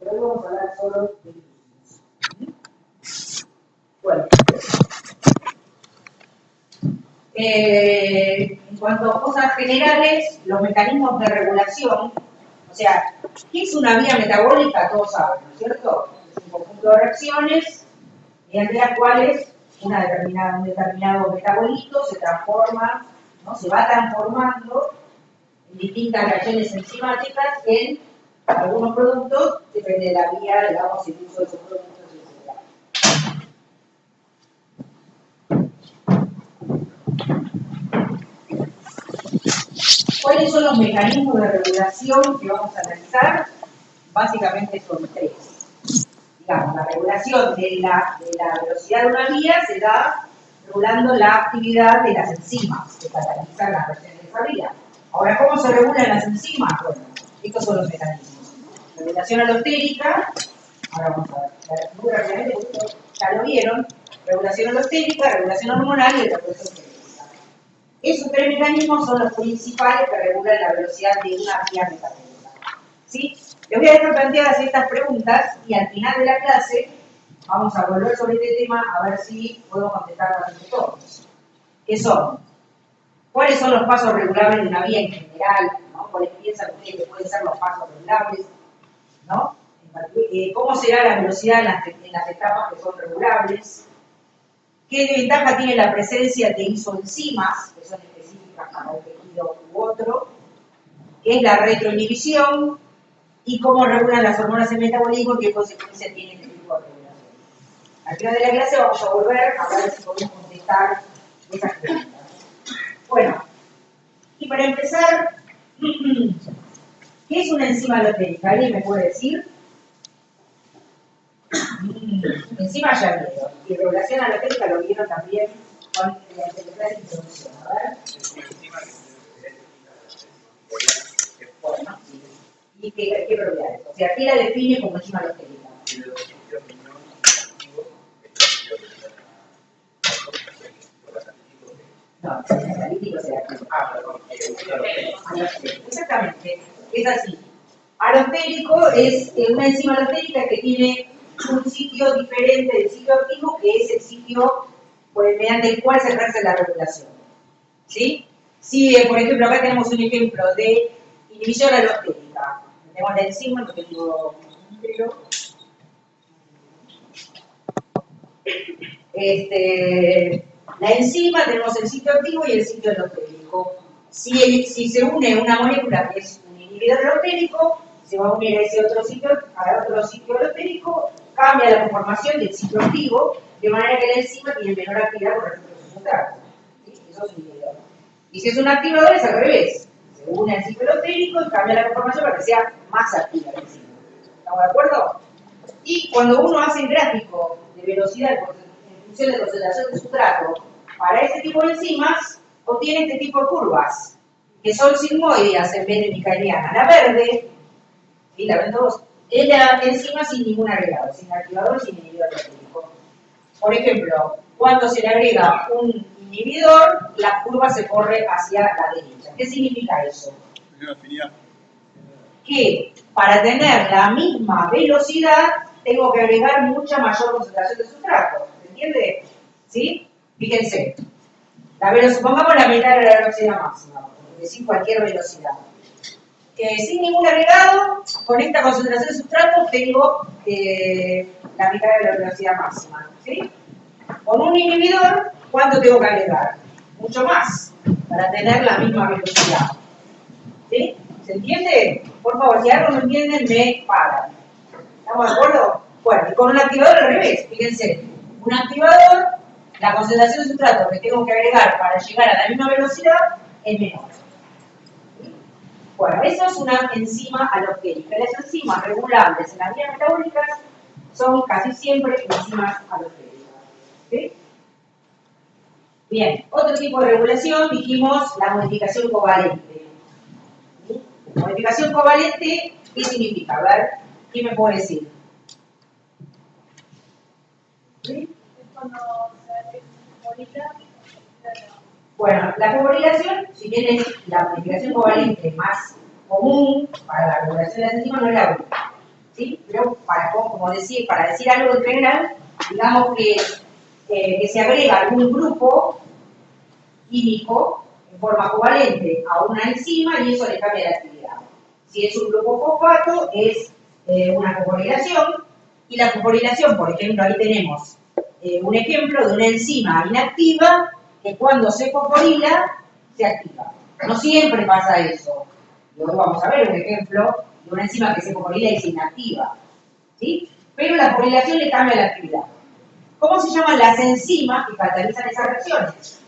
pero hoy vamos a hablar solo de insulinas. Bueno, en cuanto a cosas generales, los mecanismos de regulación, o sea, ¿qué es una vía metabólica? Todos saben, ¿no es cierto? Es un conjunto de reacciones mediante las cuales un determinado metabolito se transforma, ¿no? Se va transformando en distintas reacciones enzimáticas en algunos productos, depende de la vía, digamos, el uso de esos productos, etc. ¿Cuáles son los mecanismos de regulación que vamos a analizar? Básicamente son tres. Digamos, la regulación de la velocidad de una vía se da regulando la actividad de las enzimas que catalizan las reacciones de esa vía. Ahora, ¿cómo se regulan las enzimas? Bueno, estos son los mecanismos. Regulación alostérica, ahora vamos a ver muy rápidamente, porque ya lo vieron, regulación alostérica, regulación hormonal y regulación genética. Esos tres mecanismos son los principales que regulan la velocidad de una vía metabólica. ¿Sí? Les voy a dejar planteadas estas preguntas y al final de la clase vamos a volver sobre este tema a ver si puedo contestarlas entre todos. ¿Qué son? ¿Cuáles son los pasos regulables de una vía en general? ¿No? ¿Cuáles piensan ustedes que pueden ser los pasos regulables? ¿No? ¿Cómo será la velocidad en las etapas que son regulables? ¿Qué ventaja tiene la presencia de isoenzimas, que son específicas para un tejido u otro? ¿Qué es la retroinhibición? ¿Y cómo regulan las hormonas en metabolismo? ¿Qué consecuencias tiene este tipo de regulación? Al final de la clase vamos a volver a ver si podemos contestar esas preguntas. Bueno, y para empezar, ¿qué es una enzima alostérica? ¿Alguien me puede decir? Enzima ya vieron. Y regulación alostérica lo vieron también con la introducción. A ver. Bueno, ¿y qué propiedades? O sea, ¿qué la define como enzima alostérica? No, es analítico selectivo. Exactamente, es así. Alostérico es una enzima alostérica que tiene un sitio diferente del sitio activo, que es el sitio mediante el cual se ejerce la regulación. ¿Sí? Si, por ejemplo, acá tenemos un ejemplo de inhibición alostérica. Tenemos la enzima, no tengo un número. La enzima, tenemos el sitio activo y el sitio alostérico. Si se une una molécula que es un inhibidor alostérico, se va a unir a ese otro sitio alostérico, cambia la conformación del sitio activo, de manera que la enzima tiene menor actividad con respecto a su sustrato. ¿Sí? Eso es un inhibidor. Y si es un activador, es al revés. Se une al sitio alostérico y cambia la conformación para que sea más activa la enzima. ¿Estamos de acuerdo? Y cuando uno hace el gráfico de velocidad en función de concentración de sustrato para este tipo de enzimas, obtiene este tipo de curvas, que son sigmoideas en vez de micaelianas. La verde, ¿sí? La ven todos, es la enzima sin ningún agregado, sin activador, sin inhibidor alostérico. Por ejemplo, cuando se le agrega un inhibidor, la curva se corre hacia la derecha. ¿Qué significa eso? Que para tener la misma velocidad tengo que agregar mucha mayor concentración de sustrato. ¿Se entiende? ¿Sí? Fíjense. Pongamos la mitad de la velocidad máxima, decir cualquier velocidad. Sin ningún agregado, con esta concentración de sustrato tengo la mitad de la velocidad máxima. ¿Sí? Con un inhibidor, ¿cuánto tengo que agregar? Mucho más, para tener la misma velocidad. ¿Sí? ¿Se entiende? Por favor, si algo no entienden, me paran. ¿Estamos de acuerdo? Bueno, y con un activador al revés, fíjense. Un activador, la concentración de sustrato que tengo que agregar para llegar a la misma velocidad es menor. ¿Sí? Bueno, eso es una enzima alostérica. Las enzimas regulables en las vías metabólicas son casi siempre enzimas alostéricas. ¿Sí? Bien, otro tipo de regulación, dijimos la modificación covalente. ¿Sí? Modificación covalente, ¿qué significa? A ver, ¿quién me puede decir? ¿Sí? Es cuando se fosforila. Bueno, la fosforilación, si bien es la modificación covalente más común para la regulación de las enzimas, no es la única. ¿sí? Pero como decir, para decir algo en general, digamos que se agrega algún grupo químico en forma covalente a una enzima y eso le cambia la actividad. Si es un grupo fosfato, es una fosforilación, y la fosforilación, por ejemplo, ahí tenemos un ejemplo de una enzima inactiva que cuando se fosforila, se activa. No siempre pasa eso. Luego vamos a ver un ejemplo de una enzima que se fosforila y se inactiva, ¿sí? Pero la fosforilación le cambia la actividad. ¿Cómo se llaman las enzimas que catalizan esas reacciones?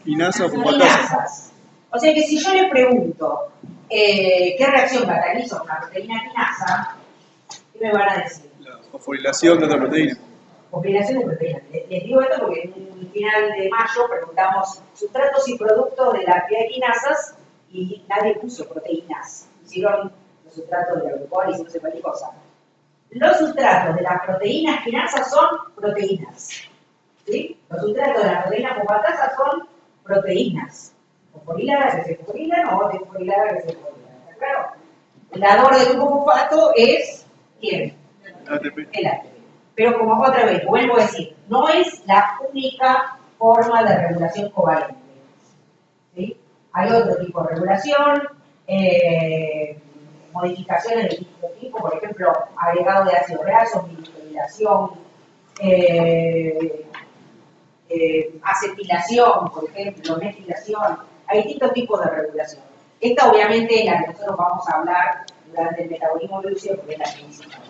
Quinasa o fosfatasa. O sea que si yo le pregunto qué reacción cataliza una proteína quinasa, ¿qué me van a decir? La fosforilación de otra proteína. Fosforilación de proteínas. Les digo esto porque en el final de mayo preguntamos sustratos y productos de la actividad de quinasas y nadie puso proteínas. Hicieron los sustratos de la glucólisis, no sé cualquier cosa. Los sustratos de las proteínas quinasas son proteínas. ¿Sí? Los sustratos de las proteínas fosfatasas son proteínas. Fosforiladas que se fosforilan o desfosforiladas que se fosforilan. ¿Está claro? El dador del grupo fosfato es ¿quién? ATP. El ATP. Pero como otra vez, vuelvo a decir, no es la única forma de regulación covalente. ¿Sí? Hay otro tipo de regulación, modificaciones de distinto tipo, por ejemplo, agregado de ácidos grasos, minifilación, acetilación, por ejemplo, metilación. Hay distintos tipos de regulación. Esta obviamente es la que nosotros vamos a hablar durante el metabolismo lúcido porque es la principal.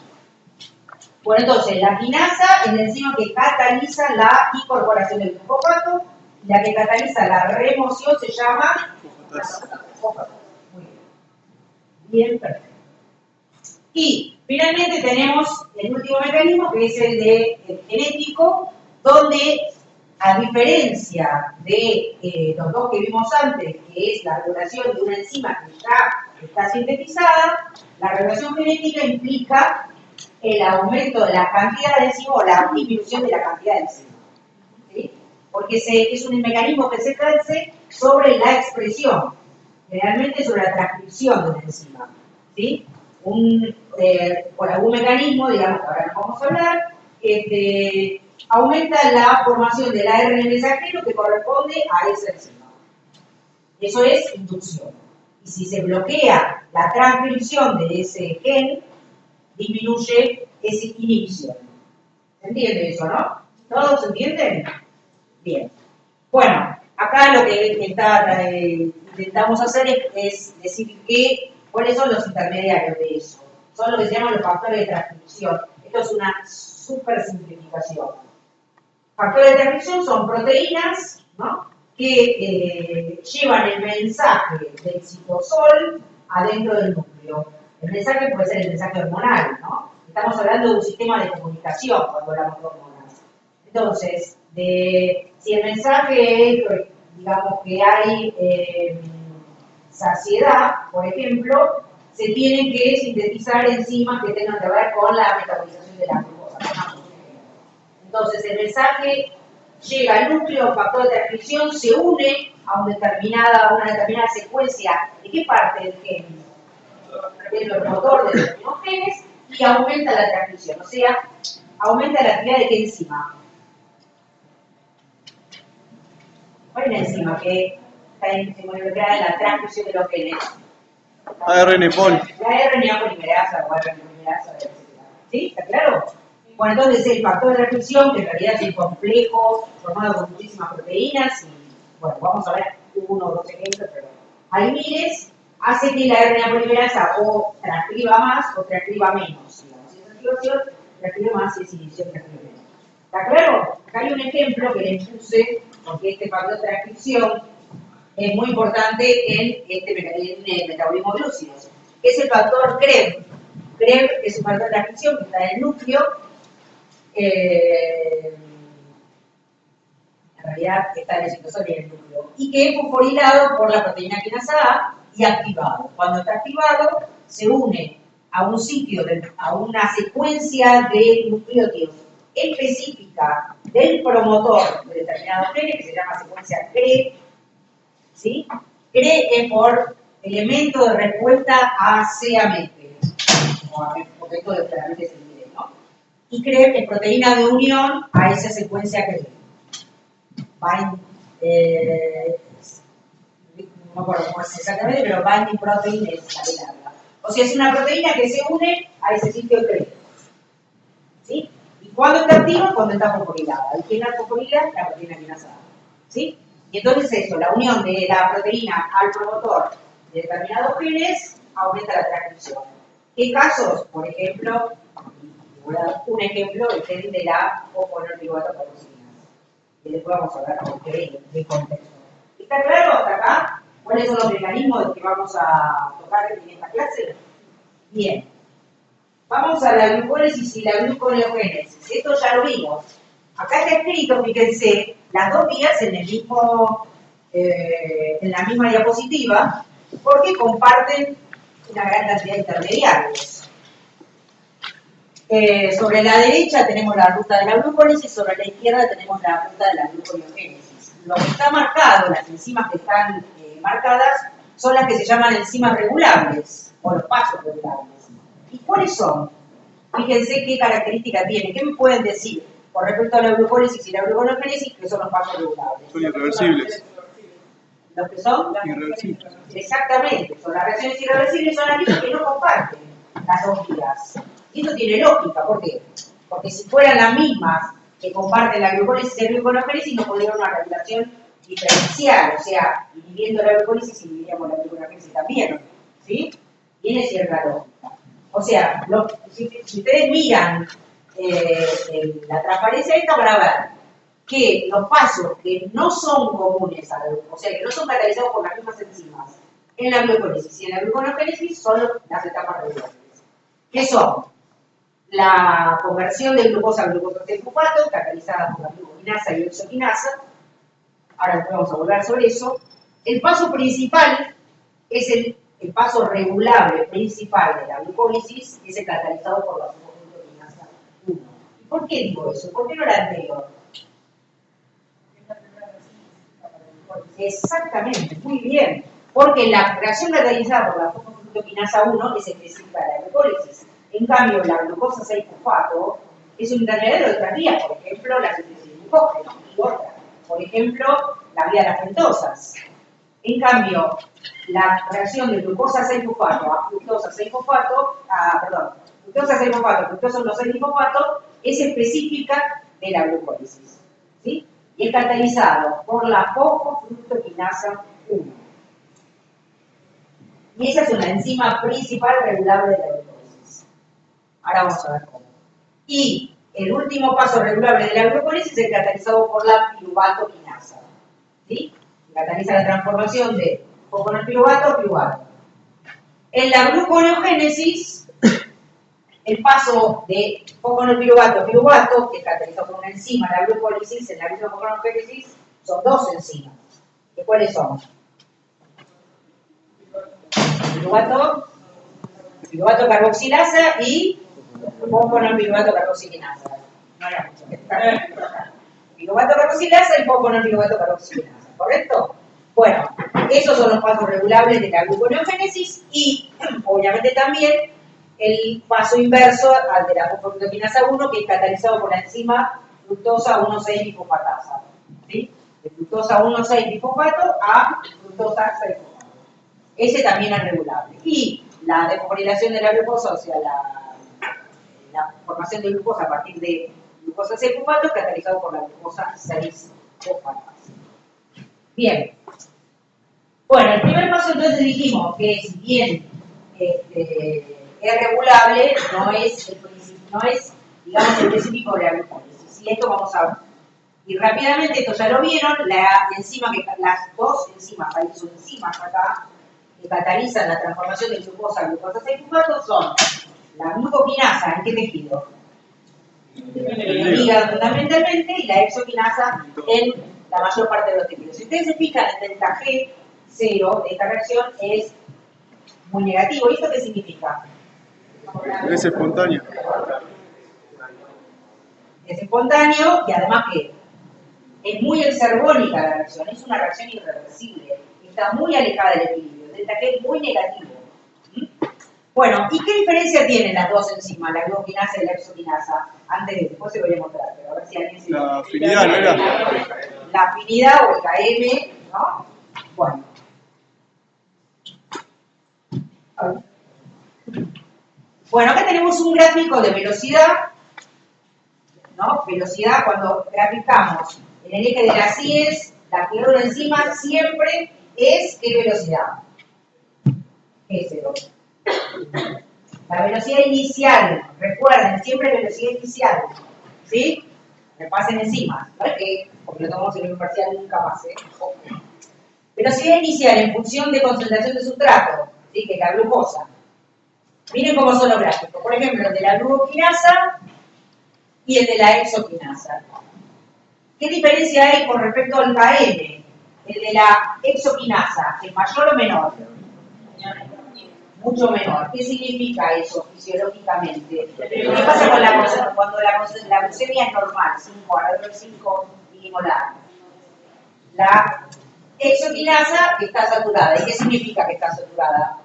Bueno, entonces, la quinasa es la enzima que cataliza la incorporación del fosfato y la que cataliza la remoción se llama fosfato. Muy bien. Bien, perfecto. Y finalmente tenemos el último mecanismo que es el genético, donde a diferencia de los dos que vimos antes, que es la regulación de una enzima que ya está sintetizada, la regulación genética implica el aumento de la cantidad de enzima o la disminución de la cantidad de enzima. ¿Sí? Porque es un mecanismo que se ejerce sobre la expresión, generalmente sobre la transcripción de una enzima. ¿Sí? Por algún mecanismo, digamos que ahora no vamos a hablar, aumenta la formación del ARN mensajero que corresponde a esa enzima. Eso es inducción. Y si se bloquea la transcripción de ese gen, disminuye esa inhibición. ¿Se entiende eso, no? ¿Todos entienden? Bien. Bueno, acá lo que intentamos hacer es decir cuáles son los intermediarios de eso. Son lo que se llaman los factores de transcripción. Esto es una súper simplificación. Factores de transcripción son proteínas, ¿no?, que llevan el mensaje del citosol adentro del núcleo. El mensaje puede ser el mensaje hormonal, ¿no? Estamos hablando de un sistema de comunicación cuando hablamos de hormonas. Entonces, si el mensaje es, digamos, que hay saciedad, por ejemplo, se tienen que sintetizar enzimas que tengan que ver con la metabolización de la glucosa. Entonces, el mensaje llega al núcleo, factor de transcripción, se une a una determinada secuencia. ¿De qué parte del gen? Del promotor de los mismos genes y aumenta la transcripción. O sea, aumenta la actividad de qué enzima. ¿Cuál es la enzima que está involucrada en la transcripción de los genes? ARN pol. La RNA polimerasa o ARN polimerasa, etc. ¿Sí? ¿Está claro? Bueno, entonces el factor de transcripción, que en realidad es el complejo formado por muchísimas proteínas, y bueno, vamos a ver uno o dos ejemplos, pero hay miles, hace que la RNA polimerasa o transcriba más o transcriba menos. Digamos. Si es transcripción, transcribe más, si es inhibición, transcribe menos. ¿Está claro? Acá hay un ejemplo que les puse, porque este factor de transcripción es muy importante en el metabolismo glúcido, que es el factor CREB. CREB es un factor de transcripción que está en el núcleo. En realidad está en el citosol y en el núcleo, y que es fosforilado por la proteína quinasa A y activado. Cuando está activado, se une a un sitio, a una secuencia de nucleótidos específica del promotor de determinado gen, que se llama secuencia CRE. ¿Sí? CRE es por elemento de respuesta a CAMET. porque esto claramente se divide, ¿no? Y creen que proteína de unión a esa secuencia que no me acuerdo cómo es exactamente, pero binding protein es la larga. O sea, es una proteína que se une a ese sitio que ¿sí? ¿Y cuándo está activa? Cuando está fosforilada. ¿Y quién es fosforilada? La proteína quinasa. ¿Sí? Y entonces eso, la unión de la proteína al promotor de determinados genes aumenta la transcripción. ¿Qué casos? Por ejemplo, voy a dar un ejemplo, el gen de la fosfonopiruvato-carboxilasa. Y después vamos a hablar de contexto. ¿Está claro hasta acá? ¿Cuáles son los mecanismos que vamos a tocar en esta clase? Bien. Vamos a la glucólisis y la gluconeogénesis. Esto ya lo vimos. Acá está escrito, fíjense, las dos vías en la misma diapositiva, porque comparten una gran cantidad de intermediarios. Sobre la derecha tenemos la ruta de la glucólisis, sobre la izquierda tenemos la ruta de la gluconeogénesis. Lo que está marcado, las enzimas que están marcadas, son las que se llaman enzimas regulables, o los pasos regulables. ¿Y cuáles son? Fíjense qué características tienen. ¿Qué me pueden decir con respecto a la glucólisis y la gluconeogénesis que son los pasos regulables? Son irreversibles. ¿Los que son? Irreversibles. Exactamente. Son las reacciones irreversibles, son aquellas que no comparten las dos vías. Y eso tiene lógica. ¿Por qué? Porque si fueran las mismas que comparten la glucólisis y la gluconeogénesis, no podría haber una regulación diferencial. O sea, inhibiendo la glucólisis, inhibiríamos la gluconeogénesis también. ¿Sí? Tiene cierta lógica. O sea, si ustedes miran la transparencia esta, van a ver que los pasos que no son comunes a la glucólisis, o sea, que no son catalizados por las mismas enzimas en la glucólisis y en la gluconeogénesis, son las etapas regulares. ¿Qué son? La conversión de glucosa a glucosa 6-fosfato, catalizada por la glucoquinasa y exoquinasa. Ahora después vamos a volver sobre eso. El paso principal es el paso regulable principal de la glucólisis, es el catalizado por la glucoquinasa 1. ¿Y por qué digo eso? ¿Por qué no la anterior? Exactamente, muy bien. Porque la reacción catalizada por la fosfoglucoquinasa 1 es específica de la glucólisis. En cambio, la glucosa 6-fosfato es un intermediario de otras vías, por ejemplo, la síntesis de glucógeno y otra. Por ejemplo, la vía de las pentosas. En cambio, la reacción de glucosa 6-fosfato a fructosa 6-fosfato, fructosa 6-fosfato, fructosa 1,6-fosfato, es específica de la glucólisis. ¿Sí? Y es catalizado por la fosfoglucoquinasa 1. Y esa es una enzima principal regulable de la glucólisis. Ahora vamos a ver cómo. Y el último paso regulable de la glucólisis es el catalizado por la piruvatoquinasa. ¿Sí? Cataliza la transformación de fosfonolpiruvato a piruvato. En la gluconeogénesis, el paso de fosfonolpiruvato a piruvato, que es catalizado por una enzima, la glucólisis, en la gluconeogénesis, son dos enzimas. ¿Y cuáles son? Piruvato carboxilasa y fosfonolpiruvato carboxilinasa. No era mucho. Piruvato carboxilasa y fosfonolpiruvato carboxilinasa. ¿Correcto? Bueno, esos son los pasos regulables de la gluconeogénesis y, obviamente, también el paso inverso al de la fosfoglucoquinasa 1, que es catalizado por la enzima fructosa 1,6-bifosfatasa. ¿Sí? De fructosa 1,6-bifosfato a fructosa 6-fosfato. Ese también es regulable. Y la desfosforilación de la glucosa, o sea, la formación de glucosa a partir de glucosa 6-fosfato, es catalizado por la glucosa 6-fosfatasa. Bien. Bueno, el primer paso entonces dijimos que si bien es regulable, no es, digamos, el específico de la glucólisis. Y esto vamos a ir rápidamente, esto ya lo vieron, las dos enzimas, hay sus enzimas acá, que catalizan la transformación de glucosa a glucosa 6-fosfato son la glucoquinasa, ¿en qué tejido? En el hígado fundamentalmente, y la exoquinasa en la mayor parte de los tejidos. Si ustedes se fijan, el delta G0 de esta reacción es muy negativo. ¿Y esto qué significa? Es espontáneo. Es espontáneo y además que es muy exergónica la reacción, es una reacción irreversible, está muy alejada del equilibrio, el delta G es muy negativo. Bueno, ¿y qué diferencia tienen las dos enzimas, la glucokinasa y la exokinasa? Después se voy a mostrar, pero a ver si alguien se... La afinidad, ¿no era? La afinidad o el KM, ¿no? Bueno. Bueno, acá tenemos un gráfico de velocidad, ¿no? Velocidad cuando graficamos en el eje de las IES, la actividad de una enzima siempre es ¿qué velocidad? S2. La velocidad inicial, recuerden, siempre velocidad inicial, ¿sí? Me pasen enzimas, ¿no? Porque lo tomamos en un parcial nunca más, ¿eh? Velocidad inicial en función de concentración de sustrato, ¿sí? Que es la glucosa. Miren cómo son los gráficos. Por ejemplo, el de la glucokinasa y el de la exokinasa. ¿Qué diferencia hay con respecto al KM? El de la exokinasa, ¿es mayor o menor? Mucho menor. ¿Qué significa eso fisiológicamente? ¿Qué pasa con cuando la glucemia es normal, 5, alrededor de 5 milimolar? La exokinasa está saturada. ¿Y qué significa que está saturada?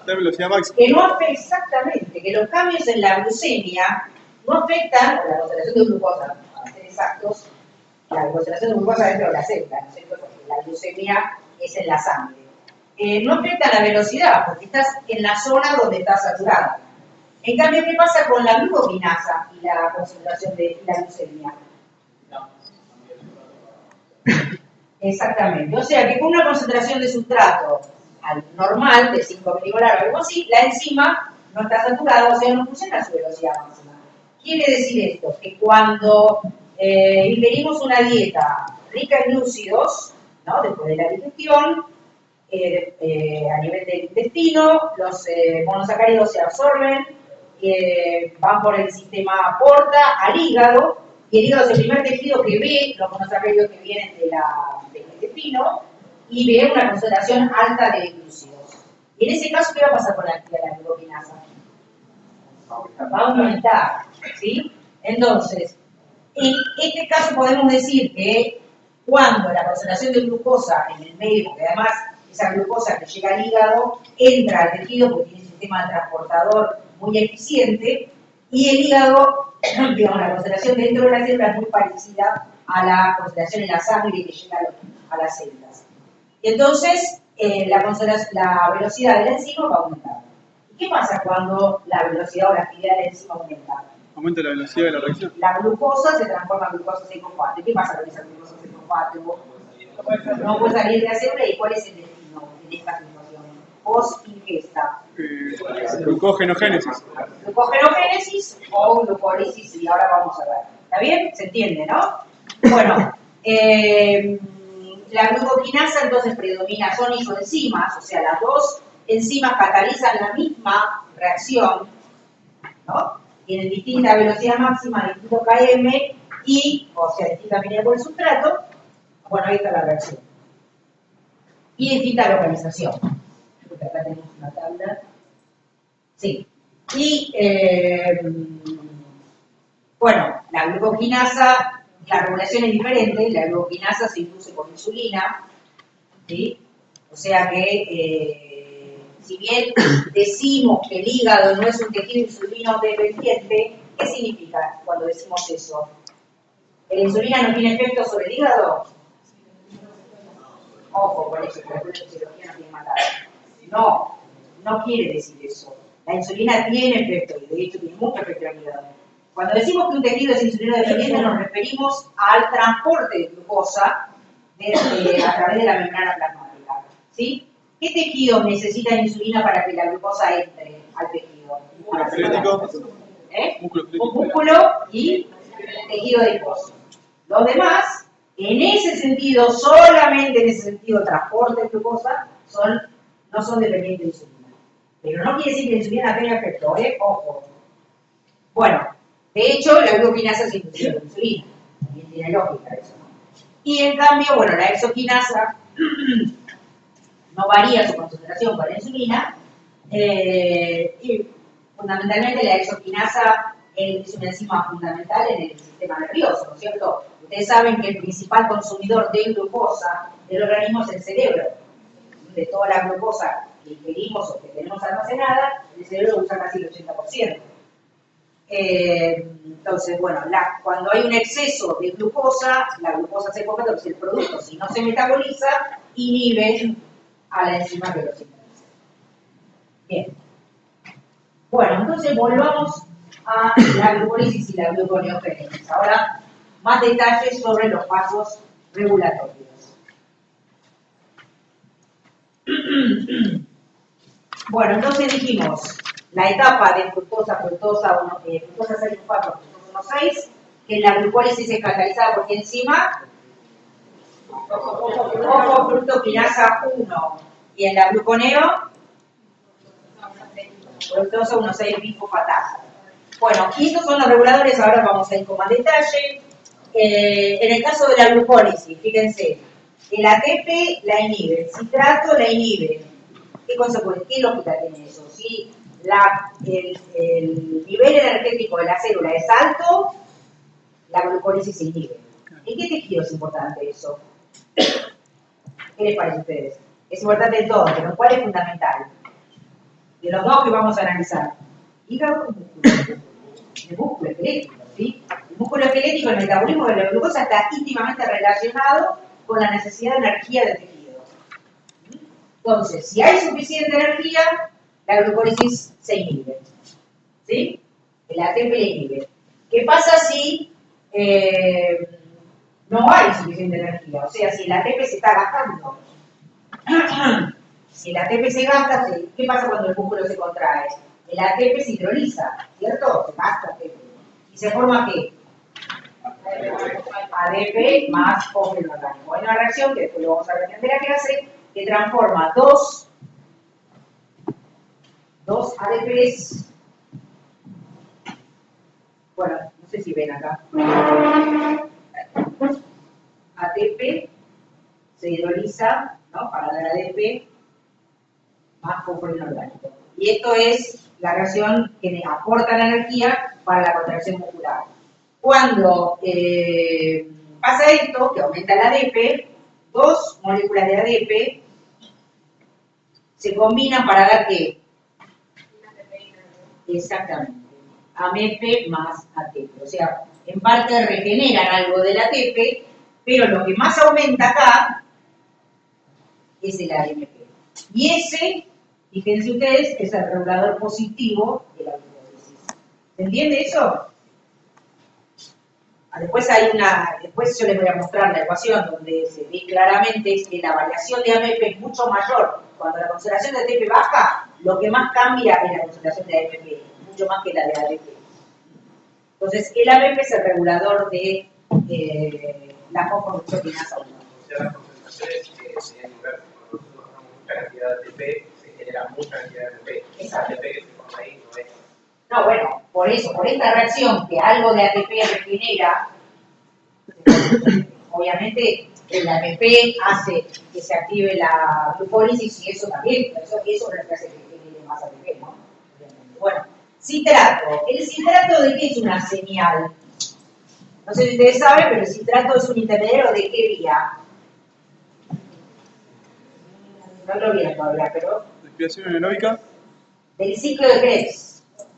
La velocidad máxima. Que no afecta exactamente, que los cambios en la glucemia no afectan la concentración de glucosa, para ser exactos, la concentración de glucosa dentro de la célula, ¿no es cierto? Porque la glucemia es en la sangre. No afecta la velocidad, porque estás en la zona donde está saturada. En cambio, ¿qué pasa con la glucokinasa y la concentración de la glucemia? Exactamente. O sea que con una concentración de sustrato normal, de 5 milimolar o algo así, la enzima no está saturada, o sea, no funciona a su velocidad máxima. Quiere decir esto, que cuando ingerimos una dieta rica en glúcidos, ¿no? Después de la digestión, a nivel del intestino, los monosacáridos se absorben, van por el sistema porta al hígado, y el hígado es el primer tejido que ve los monosacáridos que vienen del intestino y ve una concentración alta de glúcidos. Y en ese caso, ¿qué va a pasar con la actividad de la glucokinasa? Va a aumentar, ¿sí? Entonces, en este caso podemos decir que cuando la concentración de glucosa en el medio, porque además esa glucosa que llega al hígado entra al tejido porque tiene un sistema transportador muy eficiente, y el hígado, digamos, la concentración dentro de la célula es muy parecida a la concentración en la sangre que llega a las células. Y entonces, la velocidad de la enzima va a aumentar. ¿Y qué pasa cuando la velocidad o la actividad de la enzima aumenta? Aumenta la velocidad de la reacción. La glucosa se transforma en glucosa 6,4. ¿Qué pasa con esa glucosa 6,4? No puede salir de la célula. ¿Y cuál es el destino en esta situación? Post-ingesta. Glucogenogénesis. Glucogenogénesis o glucólisis, y ahora vamos a ver. ¿Está bien? ¿Se entiende, no? Bueno, la glucokinasa entonces predomina, son isoenzimas, o sea, las dos enzimas catalizan la misma reacción, ¿no? Tienen distinta velocidad máxima, distinto KM y, o sea, distinta afinidad por el sustrato. Bueno, ahí está la reacción. Y distinta localización. Porque acá tenemos una tabla. Sí. Y, bueno, la glucokinasa, la regulación es diferente. La glucokinasa se induce por insulina, ¿sí? O sea que, si bien decimos que el hígado no es un tejido insulino dependiente, ¿qué significa cuando decimos eso? ¿Que la insulina no tiene efecto sobre el hígado? Ojo con eso, que la cirugía no tiene matar. No, no quiere decir eso. La insulina tiene efecto, y de hecho tiene mucho efecto en el hígado. Cuando decimos que un tejido es insulino dependiente, nos referimos al transporte de glucosa a través de la membrana plasmática, ¿sí? ¿Qué tejido necesita insulina para que la glucosa entre al tejido? Músculo esquelético. Un músculo y tejido adiposo. Los demás, en ese sentido, solamente en ese sentido, transporte de glucosa, no son dependientes de insulina. Pero no quiere decir que la insulina tenga efecto, ojo. Bueno, de hecho, la glucokinasa se induce por insulina. También tiene lógica eso, ¿no? Y en cambio, bueno, la exokinasa no varía su concentración con la insulina, y fundamentalmente la exokinasa es una enzima fundamental en el sistema nervioso, ¿no es cierto? Ustedes saben que el principal consumidor de glucosa del organismo es el cerebro. De toda la glucosa que ingerimos o que tenemos almacenada, el cerebro usa casi el 80%. Entonces, bueno, cuando hay un exceso de glucosa, la glucosa se coge, entonces el producto, si no se metaboliza, inhibe a la enzima que lo sintetiza. Bien. Bueno, entonces volvamos a la glucólisis y la gluconeogénesis. Ahora, más detalles sobre los pasos regulatorios. Bueno, entonces dijimos la etapa de fructosa 6-fosfato, fructosa 1,6, que en la glucólisis es catalizada por qué enzima, fructoquinasa 1, y en la gluconeo, fructosa 1,6 bifosfatasa. Bueno, y estos son los reguladores, ahora vamos a ir con más detalle. En el caso de la glucólisis, fíjense, el ATP la inhibe, el citrato la inhibe. ¿Qué consecuencia? ¿Qué lógica tiene eso? Si el nivel energético de la célula es alto, la glucólisis se inhibe. ¿En qué tejido es importante eso? ¿Qué les parece a ustedes? Es importante en todo, pero ¿cuál es fundamental? De los dos que vamos a analizar. Hígado y músculo. El músculo esquelético, ¿sí? El músculo esquelético, el metabolismo de la glucosa está íntimamente relacionado con la necesidad de energía del tejido. Entonces, si hay suficiente energía, la glucólisis se inhibe. ¿Sí? El ATP la inhibe. ¿Qué pasa si no hay suficiente energía? O sea, si el ATP se está gastando. Si el ATP se gasta, ¿qué pasa cuando el músculo se contrae? El ATP se hidroliza, ¿cierto? Se gasta ATP. ¿Y se forma qué? ADP más fósforo orgánico. Hay una reacción que después lo vamos a ver en la clase, que transforma dos ADPs. Bueno, no sé si ven acá. ATP se hidroliza, ¿no? Para dar ADP más fósforo inorgánico. Y esto es la reacción que aporta la energía para la contracción muscular. Cuando pasa esto, que aumenta el ADP, dos moléculas de ADP se combinan para dar ¿qué? Exactamente. AMP más ATP. O sea, en parte regeneran algo del ATP, pero lo que más aumenta acá es el AMP. Y ese, fíjense ustedes, es el regulador positivo de la glucólisis. ¿Se entiende eso? Después yo les voy a mostrar la ecuación donde se ve claramente que la variación de AMP es mucho mayor. Cuando la concentración de ATP baja, lo que más cambia es la concentración de AMP, mucho más que la de ADP. Entonces, el AMP es el regulador de la fosfodiesterasa 1. O sea, las concentraciones que tienen lugar cuando nosotros tomamos mucha cantidad de ATP, se genera mucha cantidad de AMP. Esa ATP que se forma ahí no es. No, bueno, por eso, por esta reacción que algo de ATP regenera, obviamente el AMP hace que se active la glucólisis y eso también, eso es lo que hace que genere más ATP, ¿no? Bueno, citrato. ¿El citrato de qué es una señal? No sé si ustedes saben, pero el citrato es un intermediario de qué vía. No lo vi todavía, pero... Respiración anaeróbica. Del ciclo de Krebs.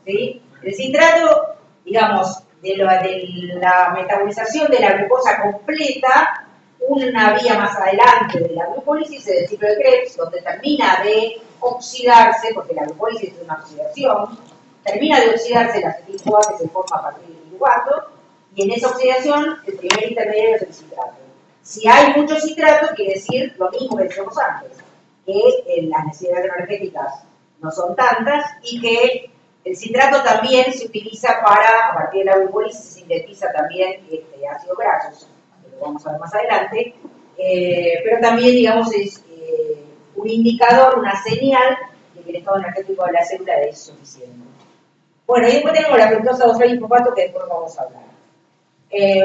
¿Sí? El citrato, digamos, de la metabolización de la glucosa completa, una vía más adelante de la glucólisis es el ciclo de Krebs, donde termina de oxidarse, porque la glucólisis es una oxidación, termina de oxidarse la acetil-CoA que se forma a partir del piruvato, y en esa oxidación el primer intermediario es el citrato. Si hay mucho citrato, quiere decir lo mismo que decíamos antes, que las necesidades energéticas no son tantas y que el citrato también se utiliza para, a partir de la glucólisis, se sintetiza también ácidos grasos, que lo vamos a ver más adelante, pero también, digamos, es un indicador, una señal de que el estado energético de la célula es suficiente. Bueno, y después tenemos la fructosa 2,6-fosfato que después vamos a hablar.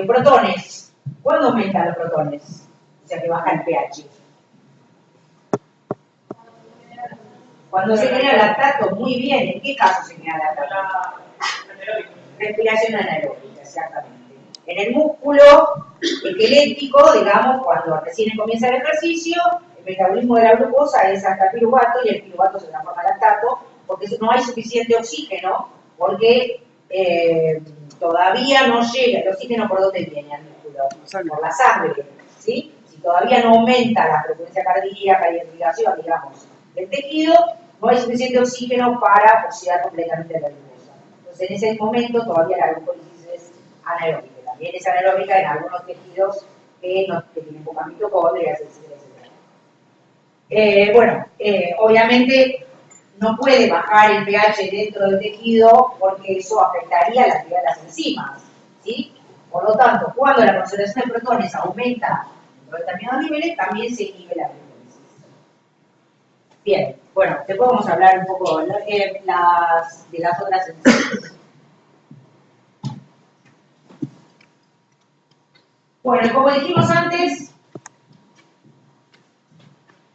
Protones. ¿Cuándo aumentan los protones? O sea, que baja el pH. Cuando se genera lactato, muy bien. ¿En qué caso se genera lactato? Respiración anaeróbica, exactamente. En el músculo esquelético, digamos, cuando recién comienza el ejercicio, el metabolismo de la glucosa es hasta piruvato y el piruvato se transforma en lactato, porque no hay suficiente oxígeno, porque todavía no llega, el oxígeno por dónde viene al músculo, por la sangre, ¿sí? Si todavía no aumenta la frecuencia cardíaca y la irrigación, digamos, del tejido, no hay suficiente oxígeno para oxidar completamente la glucosa. Entonces, en ese momento todavía la glucólisis es anaeróbica. También es anaeróbica en algunos tejidos que tienen pocas mitocondrias, etcétera, etcétera. Obviamente no puede bajar el pH dentro del tejido porque eso afectaría la actividad de las enzimas, ¿sí? Por lo tanto, cuando la concentración de protones aumenta en determinados niveles, también se inhibe la glucólisis. Bien, bueno, después vamos a hablar un poco de las otras enzimas. Bueno, y como dijimos antes,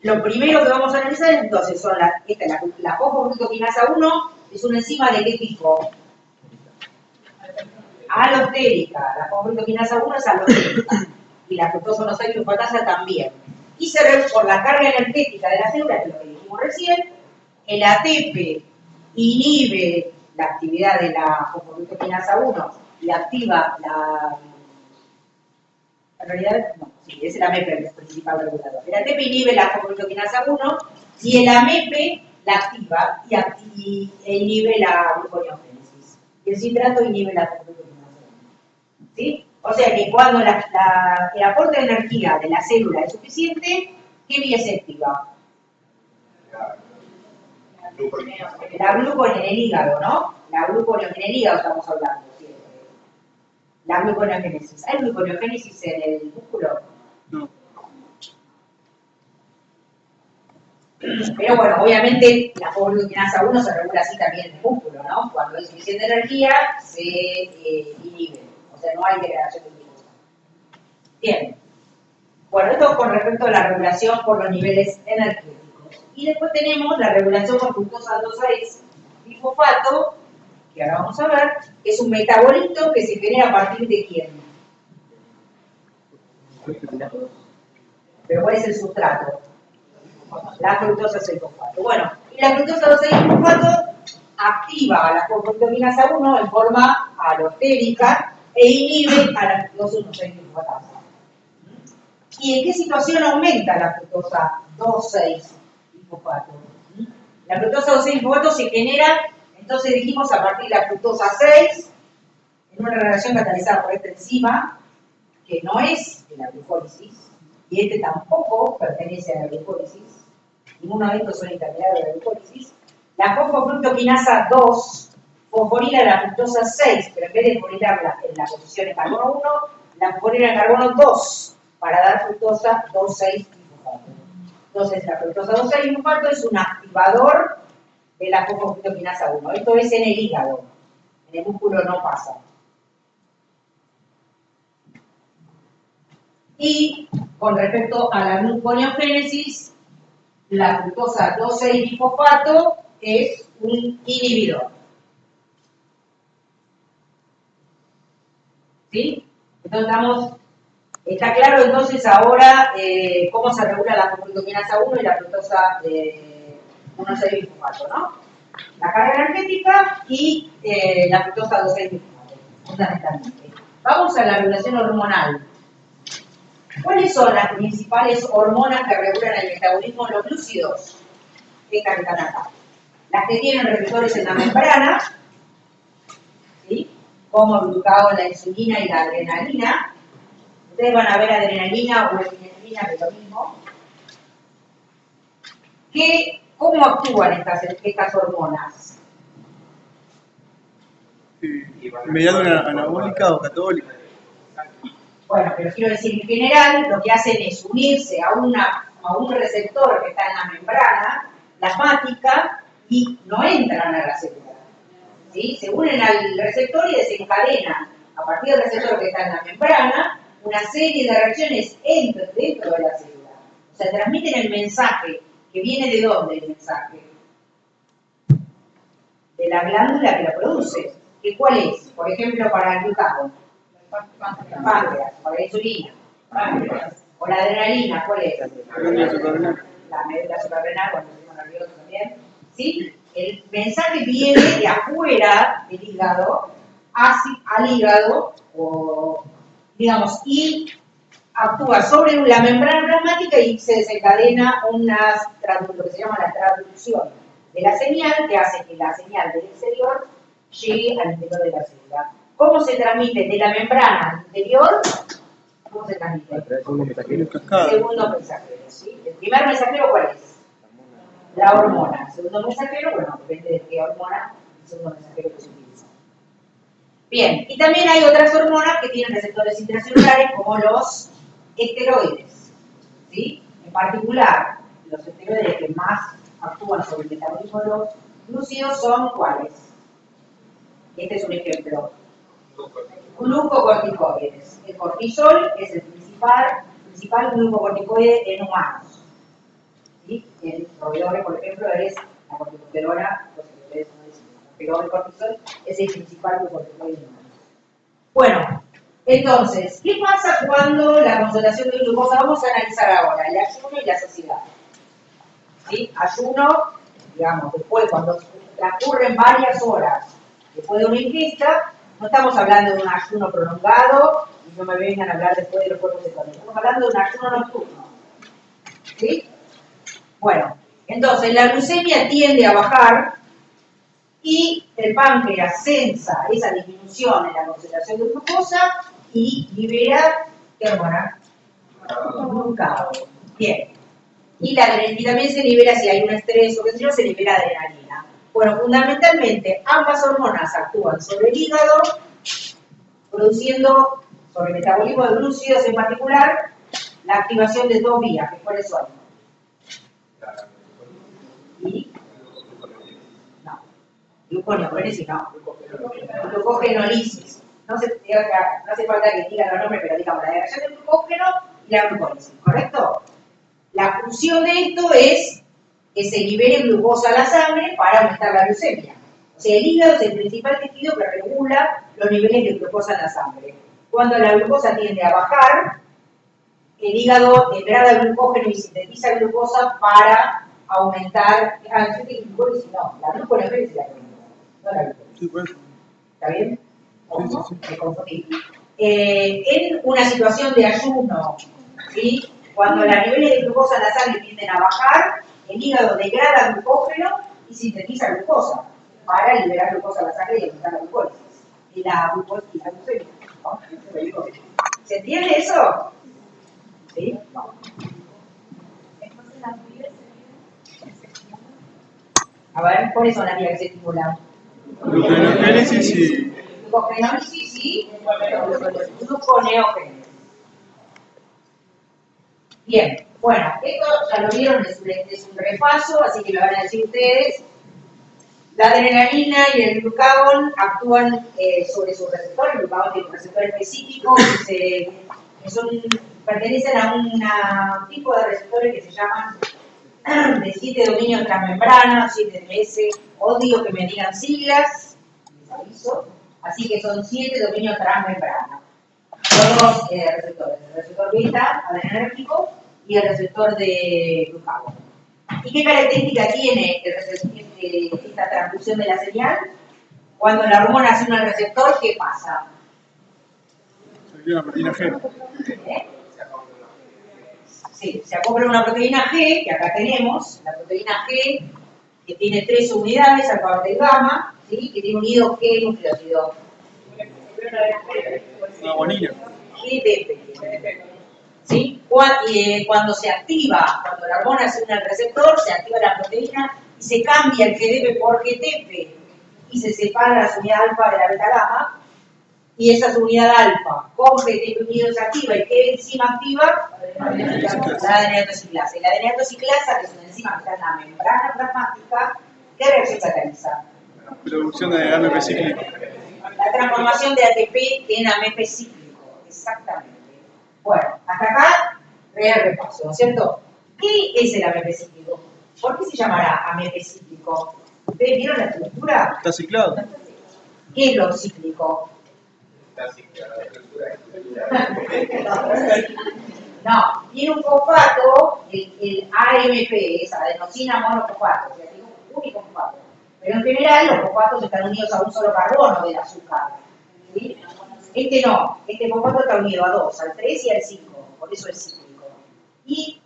lo primero que vamos a analizar entonces son la fosfoglucokinasa 1, es una enzima de qué tipo? Alostérica. La fosfoglucokinasa 1 es alostérica. Y la fructosa 1,6-glucotasa también. Y se ve por la carga energética de la célula, que es lo que dijimos recién, el ATP inhibe la actividad de la fosfoglucokinasa 1 y activa la... En realidad, no, sí, es el AMP el principal regulador. El ATP inhibe la fosfoglucokinasa 1 y el AMP la activa e inhibe la gluconeogénesis. Y el citrato inhibe la fosfoglucokinasa 1. ¿Sí? O sea que cuando el aporte de energía de la célula es suficiente, ¿qué vía se activa? La gluconeogénesis en el hígado, ¿no? La gluconeogénesis en el hígado estamos hablando. La gluconeogénesis. ¿Hay gluconeogénesis en el músculo? No. Pero bueno, obviamente la fosfoglucokinasa 1 se regula así también en el músculo, ¿no? Cuando hay suficiente energía se inhibe. O sea, no hay degradación de glucosa. Bien. Bueno, esto con respecto a la regulación por los niveles energéticos. Y después tenemos la regulación por fructosa 2,6-fosfato, que ahora vamos a ver, que es un metabolito que se genera a partir de quién. Pero ¿cuál es el sustrato? La fructosa 6-fosfato. Bueno, y la fructosa 2,6-fosfato activa a la fosfoglucokinasa 1 en forma alostérica e inhibe a la fructosa 1,6-fosfatasa. ¿Y en qué situación aumenta la fructosa 2,6-fosfato? La fructosa 2,6-fosfato se genera, entonces dijimos, a partir de la fructosa 6, en una reacción catalizada por esta enzima, que no es de la glucólisis, y este tampoco pertenece a la glucólisis, ninguno de estos son intermediarios de la glucólisis, la fosfoglucokinasa 2 fosforila la fructosa 6, pero en vez de fosforilarla en la posición en carbono 1, la fosforila en carbono 2, para dar fructosa 2,6-fosfato. Entonces, la fructosa 2,6-fosfato es un activador de la fosfoglucokinasa 1. Esto es en el hígado. En el músculo no pasa. Y con respecto a la gluconeogénesis, la fructosa 2,6-fosfato es un inhibidor. ¿Sí? Entonces está claro entonces ahora cómo se regula la fosfoglucokinasa 1 y la fructosa 1,6-fosfato, ¿no? La carga energética y la fructosa 2,6-fosfato, fundamentalmente. Vamos a la regulación hormonal. ¿Cuáles son las principales hormonas que regulan el metabolismo de los glúcidos? Estas que están acá. Las que tienen receptores en la membrana, ¿sí? Como el glucagón, la insulina y la adrenalina. Ustedes van a ver adrenalina o epinefrina, que es lo mismo. ¿Cómo actúan estas hormonas? ¿Mediante una anabólica o catabólica? Bueno, pero quiero decir, en general, lo que hacen es unirse a un receptor que está en la membrana plasmática y no entran a la célula. ¿Sí? Se unen al receptor y desencadenan, a partir del receptor que está en la membrana, una serie de reacciones dentro de la célula. O sea, transmiten el mensaje, que viene ¿de dónde el mensaje? De la glándula que la produce. ¿Y cuál es? Por ejemplo, para el glucagón. Páncreas, para la insulina. Páncreas. O la adrenalina, ¿cuál es? Médula suprarrenal. La médula suprarrenal, cuando estamos nerviosos también. ¿Sí? El mensaje viene de afuera del hígado al hígado, o, digamos, y actúa sobre la membrana plasmática y se desencadena lo que se llama la traducción de la señal, que hace que la señal del exterior llegue al interior de la célula. ¿Cómo se transmite de la membrana al interior? ¿Cómo se transmite? Segundo mensajero. Segundo mensajero, ¿sí? ¿El primer mensajero cuál es? La hormona. El segundo mensajero, bueno, depende de qué hormona, el segundo mensajero que se utiliza. Bien, y también hay otras hormonas que tienen receptores intracelulares como los esteroides, ¿sí? En particular, los esteroides que más actúan sobre el metabolismo de los glúcidos son ¿cuáles? Este es un ejemplo. Glucocorticoides. El cortisol es el principal glucocorticoide en humanos. ¿Sí? El proveedor, por ejemplo, es la corticosterona, los esteroides no decimos, pero el cortisol es el principal glucocorticoide en humanos. Bueno, entonces, ¿qué pasa cuando la concentración de glucosa? Vamos a analizar ahora el ayuno y la saciedad. ¿Sí? Ayuno, digamos, después cuando transcurren varias horas después de una ingesta, no estamos hablando de un ayuno prolongado y no me vengan a hablar después de los cuerpos cetónicos, estamos hablando de un ayuno nocturno. ¿Sí? Bueno, entonces la glucemia tiende a bajar y el páncreas sensa esa disminución en la concentración de glucosa y libera, ¿qué hormona? Glucagón. Bien. Y también se libera, si hay un estrés o qué sé yo, se libera adrenalina. Bueno, fundamentalmente ambas hormonas actúan sobre el hígado, produciendo, sobre el metabolismo de glúcidos en particular, la activación de dos vías, que cuáles son. ¿Y? No. Gluconeogénesis no. Glucogenolisis. No hace falta que digan los nombres, pero digamos la degradación del glucógeno y la glucólisis, ¿correcto? La función de esto es que se libere glucosa a la sangre para aumentar la glucemia. O sea, el hígado es el principal tejido que regula los niveles de glucosa en la sangre. Cuando la glucosa tiende a bajar, el hígado degrada glucógeno y sintetiza glucosa para aumentar. La gluconeogénesis la no la glucosa. Sí, pues. ¿Está bien? ¿Cómo? Sí. Me confundí. En una situación de ayuno, ¿sí? Cuando los niveles de glucosa en la sangre tienden a bajar, el hígado degrada glucógeno y sintetiza glucosa para liberar glucosa a la sangre y aumentar la glucólisis. Y la glucemia. ¿No? ¿Se entiende eso? ¿Sí? No. Entonces las vías A ver, ¿cuáles son las vías que se estimulan? Gluconeogénesis y... Glucogenólisis y gluconeogénesis. Bien, bueno, esto ya lo vieron, es un repaso, así que lo van a decir ustedes. La adrenalina y el glucagón actúan sobre sus receptores. El glucagón tiene un receptor específico que pertenecen a un tipo de receptores que se llaman de 7 dominios transmembrana, 7MS. Odio que me digan siglas, les aviso. Así que son 7 dominios transmembrana. Los dos receptores, el receptor beta, adrenérgico, y el receptor de glucagón. ¿Y qué característica tiene esta transducción de la señal? Cuando la hormona se une al receptor, ¿qué pasa? Se crea una proteína G. Sí, se acopla una proteína G, que acá tenemos, la proteína G, que tiene 3 unidades, alfa, beta y gamma, ¿sí? Que tiene unido G nucleótido. Una guanina. GDP. ¿Sí? Cuando se activa, cuando la hormona se une al receptor, se activa la proteína y se cambia el GDP por GTP y se separa la unidad alfa de la beta gamma y esa unidad alfa con GTP unido se activa y ¿qué enzima activa? La adeneatociclasa. Y la adeneatociclasa, que es una enzima que está en la membrana plasmática, ¿qué reacción cataliza? Producción de AMP cíclico. La transformación de ATP en AMP cíclico, exactamente. Bueno, hasta acá, real repaso, ¿no es cierto? ¿Qué es el AMP cíclico? ¿Por qué se llamará AMP cíclico? ¿Ustedes vieron la estructura? Está ciclado. ¿Qué es lo cíclico? Está ciclado, la estructura es ciclada. No, tiene un fosfato, el AMP, es adenosina monofosfato, o sea, tiene un único fosfato. Pero en general los fosfatos están unidos a un solo carbono del azúcar. ¿Sí? Este no, este fosfato está unido a 2, al 3 y al 5, por eso es cíclico. Y,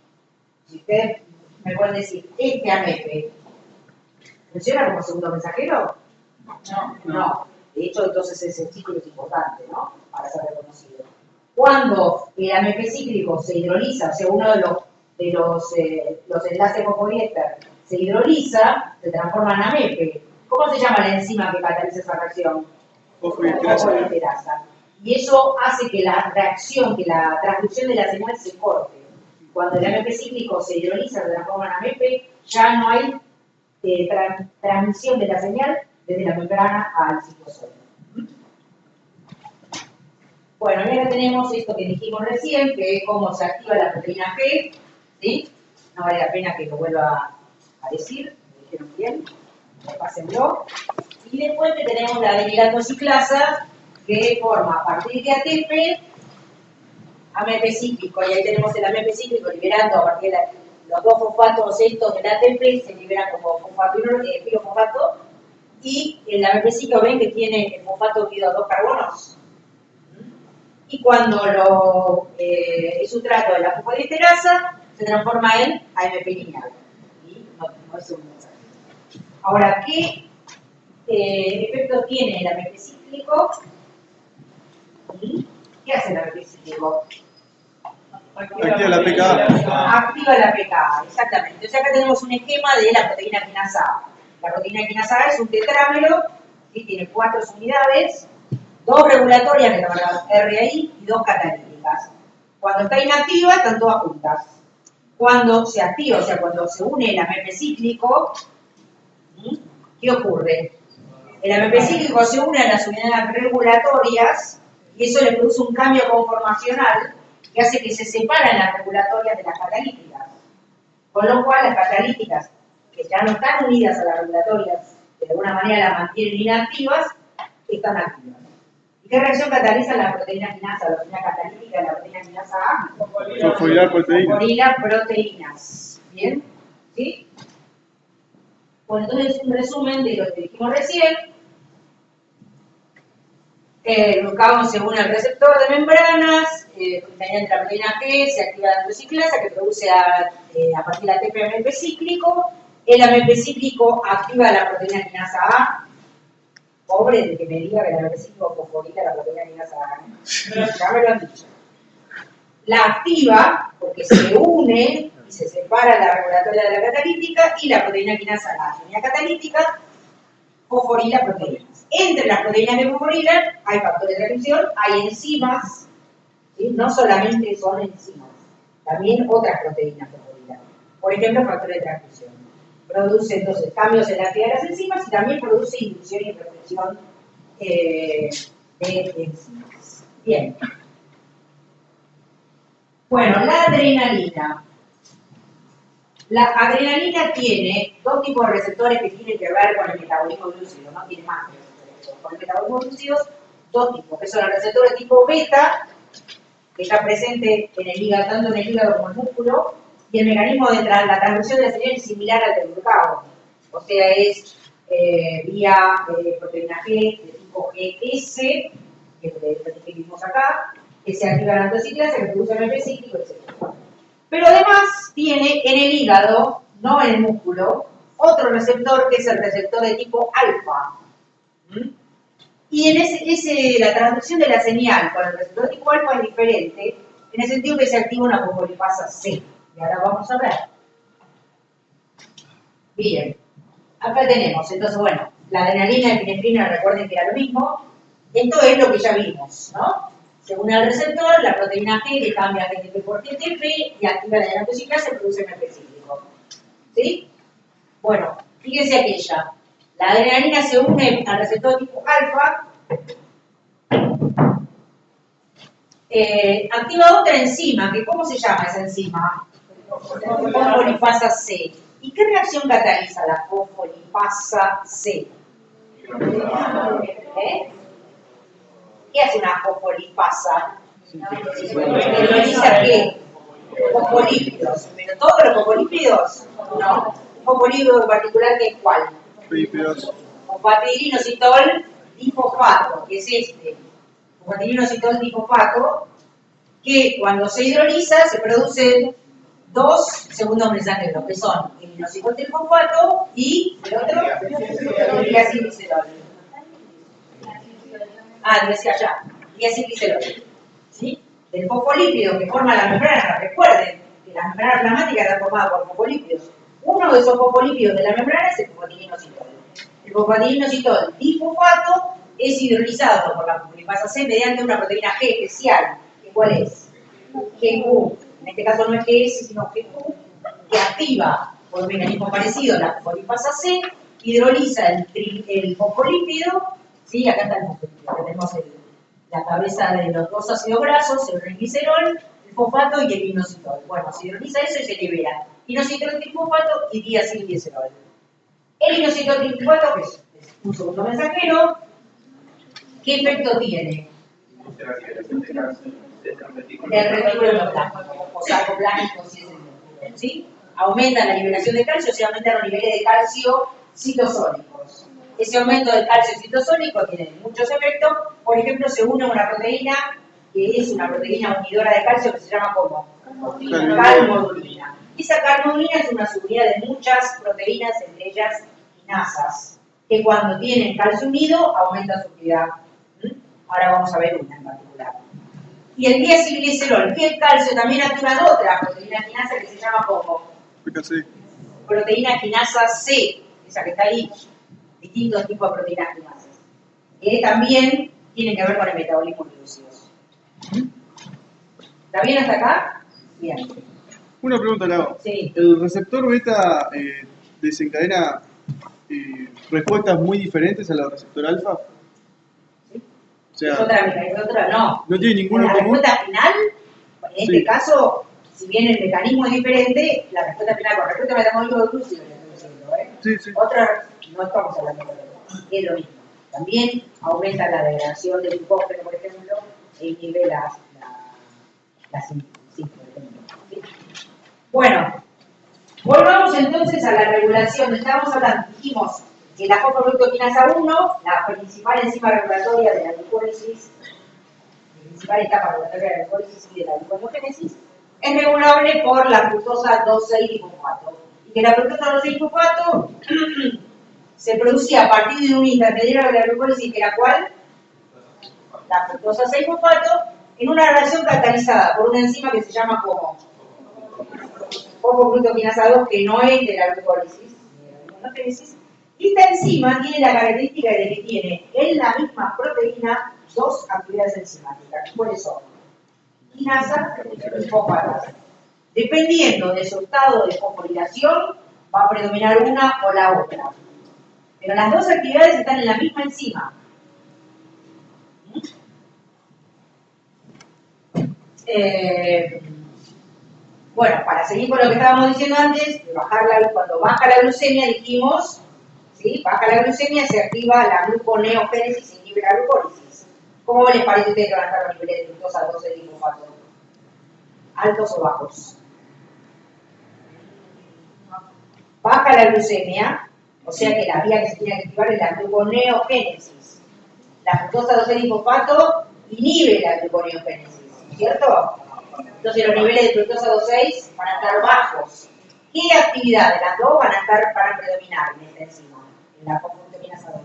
si ustedes me pueden decir, este AMP, ¿funciona como segundo mensajero? No. De hecho, entonces ese ciclo es importante, ¿no? Para ser reconocido. Cuando el AMP cíclico se hidroliza, o sea, uno de los enlaces fosfodiéster se hidroliza, se transforma en AMP. ¿Cómo se llama la enzima que cataliza esa reacción? Fosfodiesterasa. Y eso hace que la reacción, que la transducción de la señal se corte. Cuando el AMP cíclico se hidroliza, se transforma en AMP, ya no hay transmisión de la señal desde la membrana al citosol. Bueno, y ahora tenemos esto que dijimos recién, que es cómo se activa la proteína G, ¿sí? No vale la pena que lo vuelva a decir, lo dijeron bien, repásenlo. Y después que tenemos la adenilatociclasa, que forma a partir de ATP, AMP cíclico, y ahí tenemos el AMP cíclico liberando a partir de los dos fosfatos estos del ATP, se liberan como fosfato y pirofosfato, y el AMP cíclico, ven que tiene el fosfato unido a 2 carbonos. Y cuando el sustrato de la fosfodiesterasa se transforma en AMP lineal. ¿Sí? No es un mensaje. Ahora, ¿qué efecto tiene el AMP cíclico? ¿Qué hace el AMP cíclico? Activa la pKa. Activa la pKa, exactamente. O sea, acá tenemos un esquema de la proteína quinasa A. La proteína quinasa A es un tetrámero, ¿sí? Tiene 4 unidades, 2 regulatorias que llaman RI y 2 catalíticas. Cuando está inactiva, están todas juntas. Cuando se activa, o sea, cuando se une el AMP cíclico, ¿qué ocurre? El AMP cíclico se une a las unidades regulatorias y eso le produce un cambio conformacional que hace que se separen las regulatorias de las catalíticas. Con lo cual, las catalíticas, que ya no están unidas a las regulatorias, que de alguna manera las mantienen inactivas, están activas. ¿Qué reacción cataliza la proteína quinasa, la proteína catalítica de la proteína quinasa A? Fosforilar proteínas. Fosforilar proteínas. ¿Bien? ¿Sí? Bueno, entonces un resumen de lo que dijimos recién. El glucagón se une al receptor de membranas, mediante la proteína G se activa la endociclasa que produce a partir de ATP AMP cíclico. El AMP cíclico activa la proteína quinasa A. Pobre de que me diga que la AMP cíclico fosforila la proteína quinasa A. Ya me lo han dicho. La activa porque se une y se separa la regulatoria de la catalítica y la proteína quinasa A, la unidad catalítica, fosforila proteínas. Entre las proteínas que fosforilan hay factores de reacción, hay enzimas, ¿sí? No solamente son enzimas, también otras proteínas fosforilan. Por ejemplo, factores de transcripción. Produce entonces cambios en la actividad de las enzimas y también produce inducción y represión de enzimas. Bien. Bueno, la adrenalina. La adrenalina tiene 2 tipos de receptores que tienen que ver con el metabolismo glúcido, no tiene más receptores. Con el metabolismo glúcido, 2 tipos, que son los receptores tipo beta, que está presente en el hígado, tanto en el hígado como en el músculo, y el mecanismo de la transducción de la señal es similar al del glucagón. O sea, es vía proteína G de tipo GS, que es el que vimos acá, que se activa la endociclasa, que produce AMP cíclico, etc. Pero además tiene en el hígado, no en el músculo, otro receptor que es el receptor de tipo alfa. Y en la transducción de la señal con el receptor de tipo alfa es diferente, en el sentido que se activa una fosfolipasa C. Y ahora vamos a ver. Bien, acá tenemos, entonces bueno, la adrenalina y la epinefrina, recuerden que era lo mismo. Esto es lo que ya vimos, ¿no? Según el receptor, la proteína G le cambia GTP por GTP y activa la endociclasa y produce AMP cíclico. ¿Sí? Bueno, fíjense aquella. La adrenalina se une al receptor tipo alfa, activa otra enzima, que ¿cómo se llama esa enzima? Fosfolipasa C. ¿Y qué reacción cataliza la fosfolipasa C? ¿Qué hace una fosfolipasa? ¿Hidroliza qué? Fosfolípidos. ¿Pero todos los fosfolípidos? No. Un fosfolípido en particular, ¿que es cuál? Lípidos. Fosfatidilinositol difosfato, que es este. Fosfatidilinositol difosfato, que cuando se hidroliza se producen dos segundos mensajeros, que son el inositol trifosfato y el otro, el diacilglicerol. Decía ya, diacilglicerol. ¿Sí? Del fosfolípido que forma la membrana, recuerden que la membrana plasmática está formada por fosfolípidos. Uno de esos fosfolípidos de la membrana es el fosfatidilinositol. El fosfatidilinositol difosfato es hidrolizado por la lipasa C mediante una proteína G especial. ¿Cuál es? GQ. En este caso no es GS, sino GQ, que activa por un mecanismo parecido la fosfolipasa C, hidroliza el fosfolípido, ¿sí? Acá está el fosfolípido, acá tenemos la cabeza de los dos ácidos grasos, el glicerol, el fosfato y el inositol. Bueno, se hidroliza eso y se libera inositol trifosfato y diacilglicerol. El inositol trifosfato, que es un segundo mensajero, ¿qué efecto tiene? Del retículo endoplasmático o sarcoplástico, si es el núcleo, ¿sí? Aumenta la liberación de calcio, se aumentan los niveles de calcio citosólicos. Ese aumento del calcio citosólico tiene muchos efectos. Por ejemplo, se une a una proteína que es una proteína unidora de calcio que se llama como calmodulina. Esa calmodulina es una subunidad de muchas proteínas, entre ellas quinasas, que cuando tienen calcio unido aumenta su actividad. Ahora vamos a ver una en particular. Y el diacilglicerol y el calcio también activan otra proteína quinasa que se llama como proteína quinasa C, esa que está ahí, distintos tipos de proteínas quinasas, que también tienen que ver con el metabolismo de glúcidos. ¿Está bien hasta acá? Bien. Una pregunta, Lau. Sí. ¿El receptor beta desencadena respuestas muy diferentes a la receptor alfa? O sea, es otra, no. ¿No tiene ninguno la común? respuesta final, en este caso, si bien el mecanismo es diferente, la respuesta final con respecto al metabolismo de glúcidos, Sí. Otra, no estamos hablando de eso, es lo mismo. También aumenta la degradación del glucógeno, por ejemplo, e inhibe la síntesis, por ejemplo. ¿Sí? Bueno, volvamos entonces a la regulación. Estábamos hablando, dijimos que la fosfoglucoquinasa 1, la principal enzima regulatoria de la glucólisis, la principal etapa regulatoria de la glucólisis y de la gluconeogénesis, es regulable por la fructosa 2,6-difosfato. Y que la fructosa 2,6-difosfato se producía a partir de un intermediario de la glucólisis, que era ¿cuál? La fructosa 6-fosfato, en una reacción catalizada por una enzima que se llama como fosfoglucoquinasa 2, que no es de la glucólisis, y esta enzima tiene la característica de que tiene en la misma proteína dos actividades enzimáticas. ¿Cuáles son? Quinasa y fosfatasa. Dependiendo de su estado de fosforilación, va a predominar una o la otra. Pero las dos actividades están en la misma enzima. Bueno, para seguir con lo que estábamos diciendo antes, cuando baja la glucemia, dijimos, ¿sí? Baja la glucemia, se activa la gluconeogénesis y inhibe la glucólisis. ¿Cómo les parece a ustedes que van a estar los niveles de fructosa 2,6-difosfato? ¿Altos o bajos? Baja la glucemia, o sea que la vía que se tiene que activar es la gluconeogénesis. La fructosa 2,6-difosfato inhibe la gluconeogénesis, ¿cierto? Entonces los niveles de fructosa 2,6 van a estar bajos. ¿Qué actividad de las dos van a predominar en esta enzima? En la fosfoglucoquinasa 2.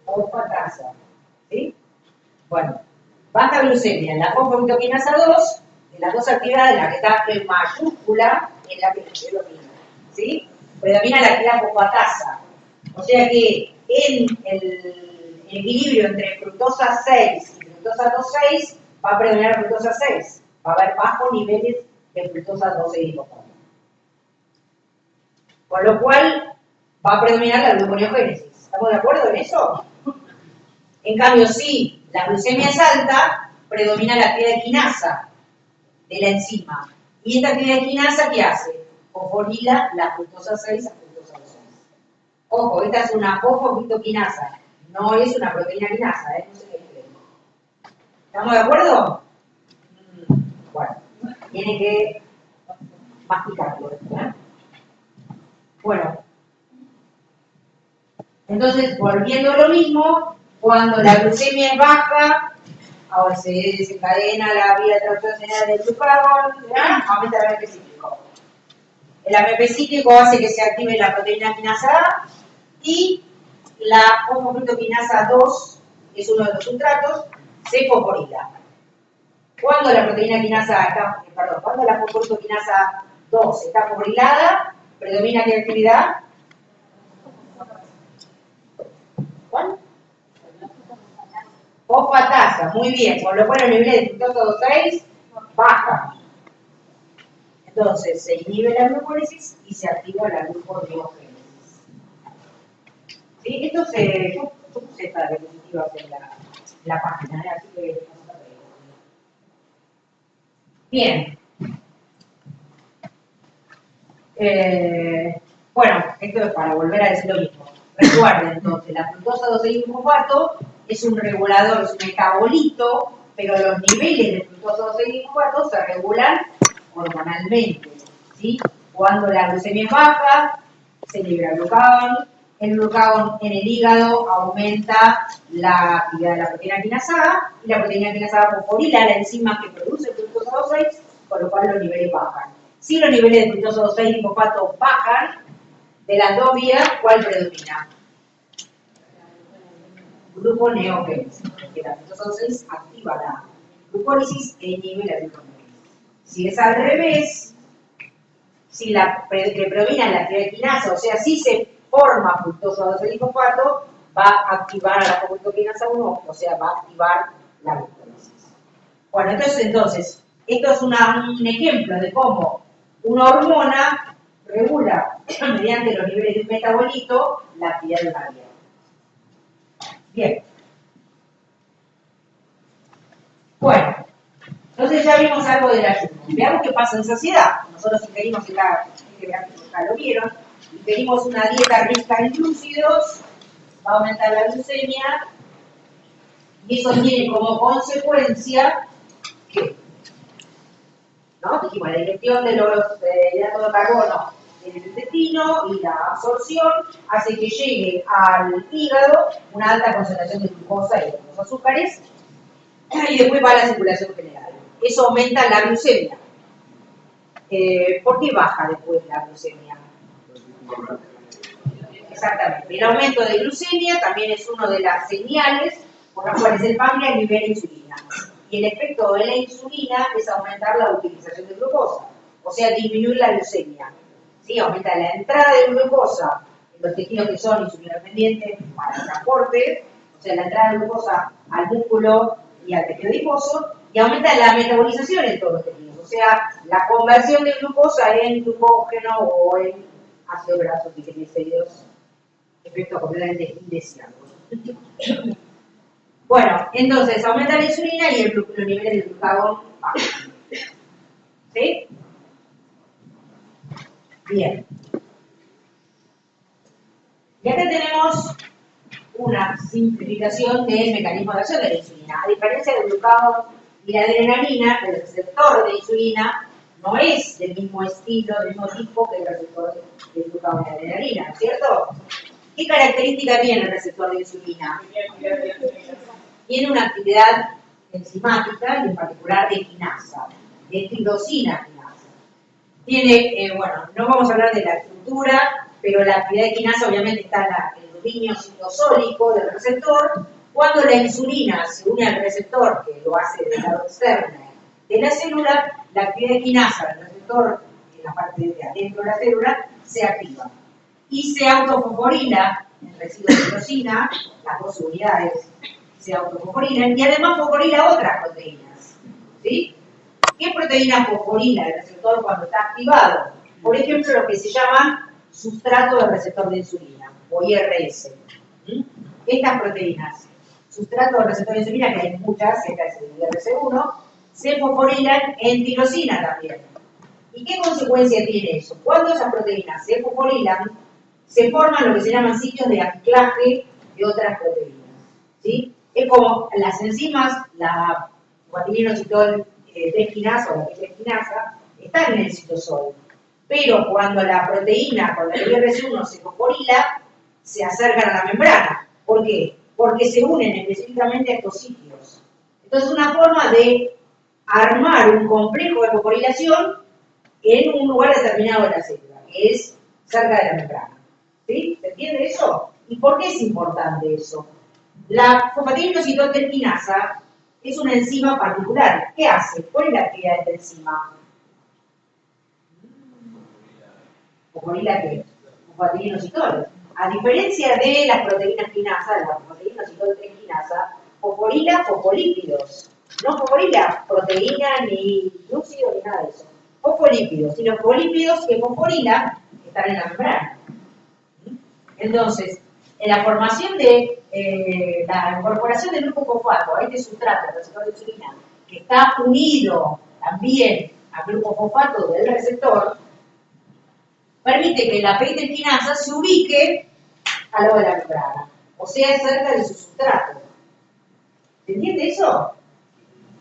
Fosfatasa. ¿Sí? Bueno, baja glucemia en la fosfoglucoquinasa 2, de las dos actividades, la que está en mayúscula, es la que es lo mismo. ¿Sí? Predomina la actividad fosfatasa. O sea que en el equilibrio entre fructosa 6 y fructosa 2,6 va a predominar la fructosa 6. Va a haber bajos niveles de fructosa 2,6-difosfato. Con lo cual va a predominar la gluconeogénesis. ¿Estamos de acuerdo en eso? En cambio, si la glucemia es alta, predomina la actividad de quinasa de la enzima. ¿Y esta actividad de quinasa qué hace? Fosforila la fructosa 6 a fructosa 2,6. Ojo, esta es una fosfoglucoquinasa, no es una proteína quinasa, no sé qué creen. ¿Estamos de acuerdo? Tiene que masticarlo. ¿Eh? Bueno, entonces, volviendo a lo mismo, cuando la glucemia es baja, ahora se desencadena la vía transaccional del glucagón, aumenta el AMP cíclico. El AMP cíclico hace que se active la proteína quinasa A y la fosfofructoquinasa 2, que es uno de los sustratos, se fosforila. Cuando la proteína quinasa está, cuando la fosfofructoquinasa 2 está fosforilada, predomina qué actividad. ¿Cuál? Fosfatasa, muy bien, con lo cual los niveles de fructosa 2,6 bajan. Entonces se inhibe la glucólisis y se activa la gluconeogénesis. ¿Sí? Esto yo puse estas diapositivas en la página, así que vamos a ver. Bien. Bueno, esto es para volver a decir lo mismo. Recuerden, entonces, la fructosa 2,6-fosfato es un regulador, es un metabolito, pero los niveles de fructosa 2,6-fosfato se regulan hormonalmente, ¿sí? Cuando la glucemia es baja, se libera el glucagón en el hígado aumenta la actividad de la proteína quinasa A, y la proteína quinasa A fosforila la enzima que produce fructosa 2,6, con lo cual los niveles bajan. Si los niveles de fructosa 2,6 y fosfato bajan, de las dos vías, ¿cuál predomina? Gluconeogénesis, porque la fructosa 2,6 activa la glucólisis e inhibe la gluconeogénesis. Si es al revés, si que predomina la actividad de quinasa, o sea, si se forma fructosa 2,6 fosfato, va a activar a la fosfofructoquinasa 1, o sea, va a activar la glucólisis. Bueno, entonces, esto es un ejemplo de cómo una hormona regula mediante los niveles de un metabolito la actividad de una vía. Bien. Bueno, entonces ya vimos algo del ayuno. Veamos qué pasa en saciedad. Nosotros ingerimos este gráfico ya lo vieron, ingerimos una dieta rica en glúcidos, va a aumentar la glucemia, y eso tiene como consecuencia que, ¿no? Dijimos, la digestión de los hidratos de carbono en el intestino y la absorción hace que llegue al hígado una alta concentración de glucosa y otros azúcares, y después va a la circulación general. Eso aumenta la glucemia. ¿Por qué baja después la glucemia? Exactamente. El aumento de glucemia también es una de las señales por las cuales el páncreas libera insulina. Y el efecto de la insulina es aumentar la utilización de glucosa, o sea, disminuir la glucemia. ¿Sí? Aumenta la entrada de glucosa en los tejidos que son insulino dependientes para el transporte, o sea, la entrada de glucosa al músculo y al tejido adiposo, y aumenta la metabolización en todos los tejidos, o sea, la conversión de glucosa en glucógeno o en ácidos grasos y triglicéridos, efecto completamente indeseado. Bueno, entonces aumenta la insulina y los niveles de glucagón bajan. ¿Sí? Bien. Y acá tenemos una simplificación del mecanismo de acción de la insulina. A diferencia del glucagón y la adrenalina, el receptor de insulina no es del mismo estilo, del mismo tipo que el receptor del glucagón y la adrenalina, ¿no es cierto? ¿Qué característica tiene el receptor de insulina? Tiene una actividad enzimática y en particular de quinasa, de tirosina quinasa. Tiene, bueno, no vamos a hablar de la estructura, pero la actividad de quinasa obviamente está en el dominio citosólico del receptor. Cuando la insulina se une al receptor, que lo hace del lado externo de la célula, la actividad de quinasa del receptor, en la parte de adentro de la célula, se activa. Y se autofosforila el residuo de tirosina, las dos unidades se autofosforilan, y además fosforila otras proteínas. ¿Sí? ¿Qué proteína fosforila el receptor cuando está activado? Por ejemplo, lo que se llama sustrato del receptor de insulina, o IRS. Estas proteínas, sustrato del receptor de insulina, que hay muchas, esta es el IRS1, se fosforilan en tirosina también. ¿Y qué consecuencia tiene eso? Cuando esas proteínas se fosforilan, se forman lo que se llaman sitios de anclaje de otras proteínas. ¿Sí? Es como las enzimas, la guanilinositol T-quinasa o la P-quinasa están en el citosol. Pero cuando la proteína, cuando el IRC1 se fosforila, se acercan a la membrana. ¿Por qué? Porque se unen específicamente a estos sitios. Entonces, es una forma de armar un complejo de fosforilación en un lugar determinado de la célula, que es cerca de la membrana. ¿Sí? ¿Se entiende eso? ¿Y por qué es importante eso? La fosfatidinosidotterquinasa es una enzima particular. ¿Qué hace? ¿Cuál es la actividad de esta enzima? ¿Fosforila qué? Fosfatidinosidol. A diferencia de las proteínas quinasa, la fosfatidinosidotterquinasa fosforila fosfolípidos. No fosforila proteína, ni glúcido, ni nada de eso. Fosfolípidos. Y los fosfolípidos que fosforilan están en la membrana. Entonces, en la formación de la incorporación del grupo fosfato a este sustrato, el receptor de insulina, que está unido también al grupo fosfato del receptor, permite que la peitrelquinasa se ubique al lado de la membrana, o sea, cerca de su sustrato. ¿Se entiende eso?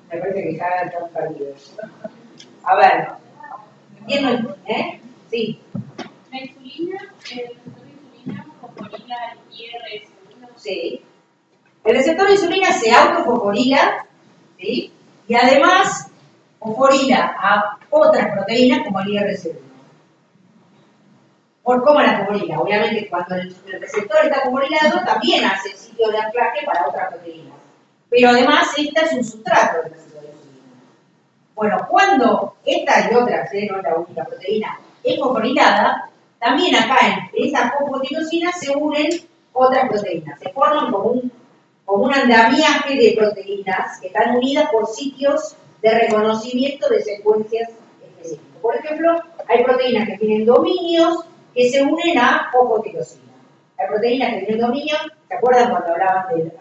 Me parece que ya están perdidos. A ver, ¿quién no entiende? Sí. La insulina, el receptor de insulina fosforila el IRS1. Sí. El receptor de insulina se autofosforila, ¿sí? Y además fosforila a otras proteínas como el IRC1. ¿Por cómo la fosforila? Obviamente cuando el receptor está fosforilado también hace sitio de anclaje para otras proteínas. Pero además esta es un sustrato del receptor de insulina. Bueno, cuando esta y otras, no es la única proteína, es fosforilada, también acá en esta fosfotinosina se unen otras proteínas. Se forman como un andamiaje de proteínas que están unidas por sitios de reconocimiento de secuencias específicas. Por ejemplo, hay proteínas que tienen dominios que se unen a fosfotinosina. Hay proteínas que tienen dominios, ¿se acuerdan cuando hablaban del, no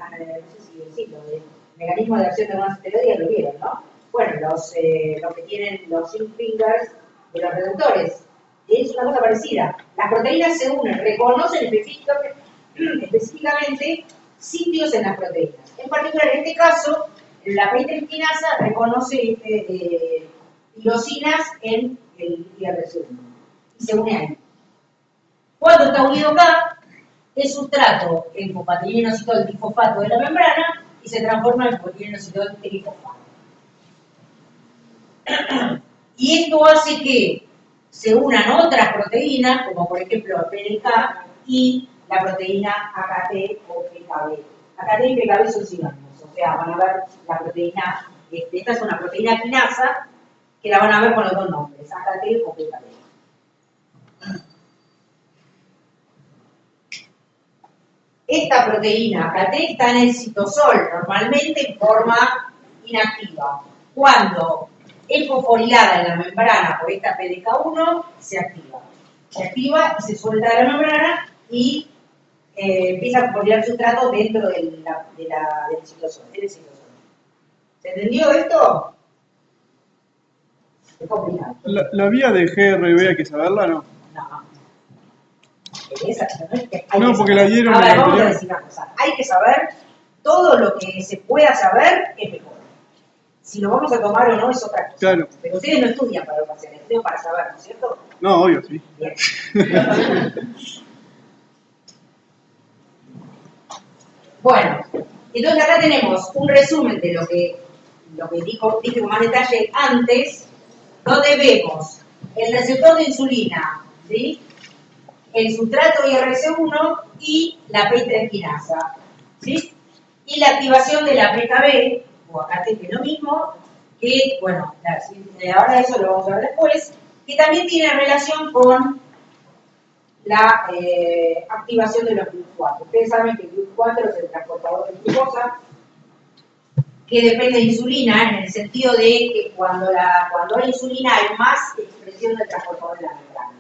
sé si decirlo, del mecanismo de acción de hormonas esteroides? Lo vieron, ¿no? Bueno, los que tienen los zinc fingers de los reductores. Es una cosa parecida. Las proteínas se unen, reconocen específicamente sitios en las proteínas. En particular, en este caso, la peitrelquinasa reconoce tirosinas en el IRC1 y se une ahí. Cuando está unido acá, es sustrato el fosfatidinosidol trifosfato de la membrana y se transforma en fosfatidinosidol trifosfato. Y esto hace que se unan otras proteínas, como por ejemplo el PNK y la proteína AKT o PKB. AKT y PKB son sinónimos, o sea, van a ver la proteína, esta es una proteína quinasa, que la van a ver con los dos nombres, AKT o PKB. Esta proteína AKT está en el citosol, normalmente en forma inactiva. Cuando es fosforilada en la membrana por esta PDK1, se activa. Se activa y se suelta de la membrana y empieza a fosforilar el sustrato dentro del citosol, ¿Se entendió esto? Es complicado. La vía de GRB hay que saberla, ¿no? No. Esa, no, porque la dieron en la vamos a anterior. decir una cosa. Hay que saber todo lo que se pueda saber es mejor. Si lo vamos a tomar o no es otra cosa. Claro. Pero ustedes no estudian para ocasiones, estudian para saber, ¿no es cierto? No, obvio, sí. Bien. Bueno, entonces acá tenemos un resumen de lo que dije con más detalle antes, donde vemos el receptor de insulina, ¿sí? El sustrato IRC1 y la peitrelquinasa, ¿sí? Y la activación de la PKB, o acá que es lo mismo, que, bueno, ahora eso lo vamos a ver después, que también tiene relación con la activación de los GLUT4. Ustedes saben que el GLUT4 es el transportador de glucosa, que depende de insulina, en el sentido de que cuando hay insulina hay más expresión del transportador de la membrana,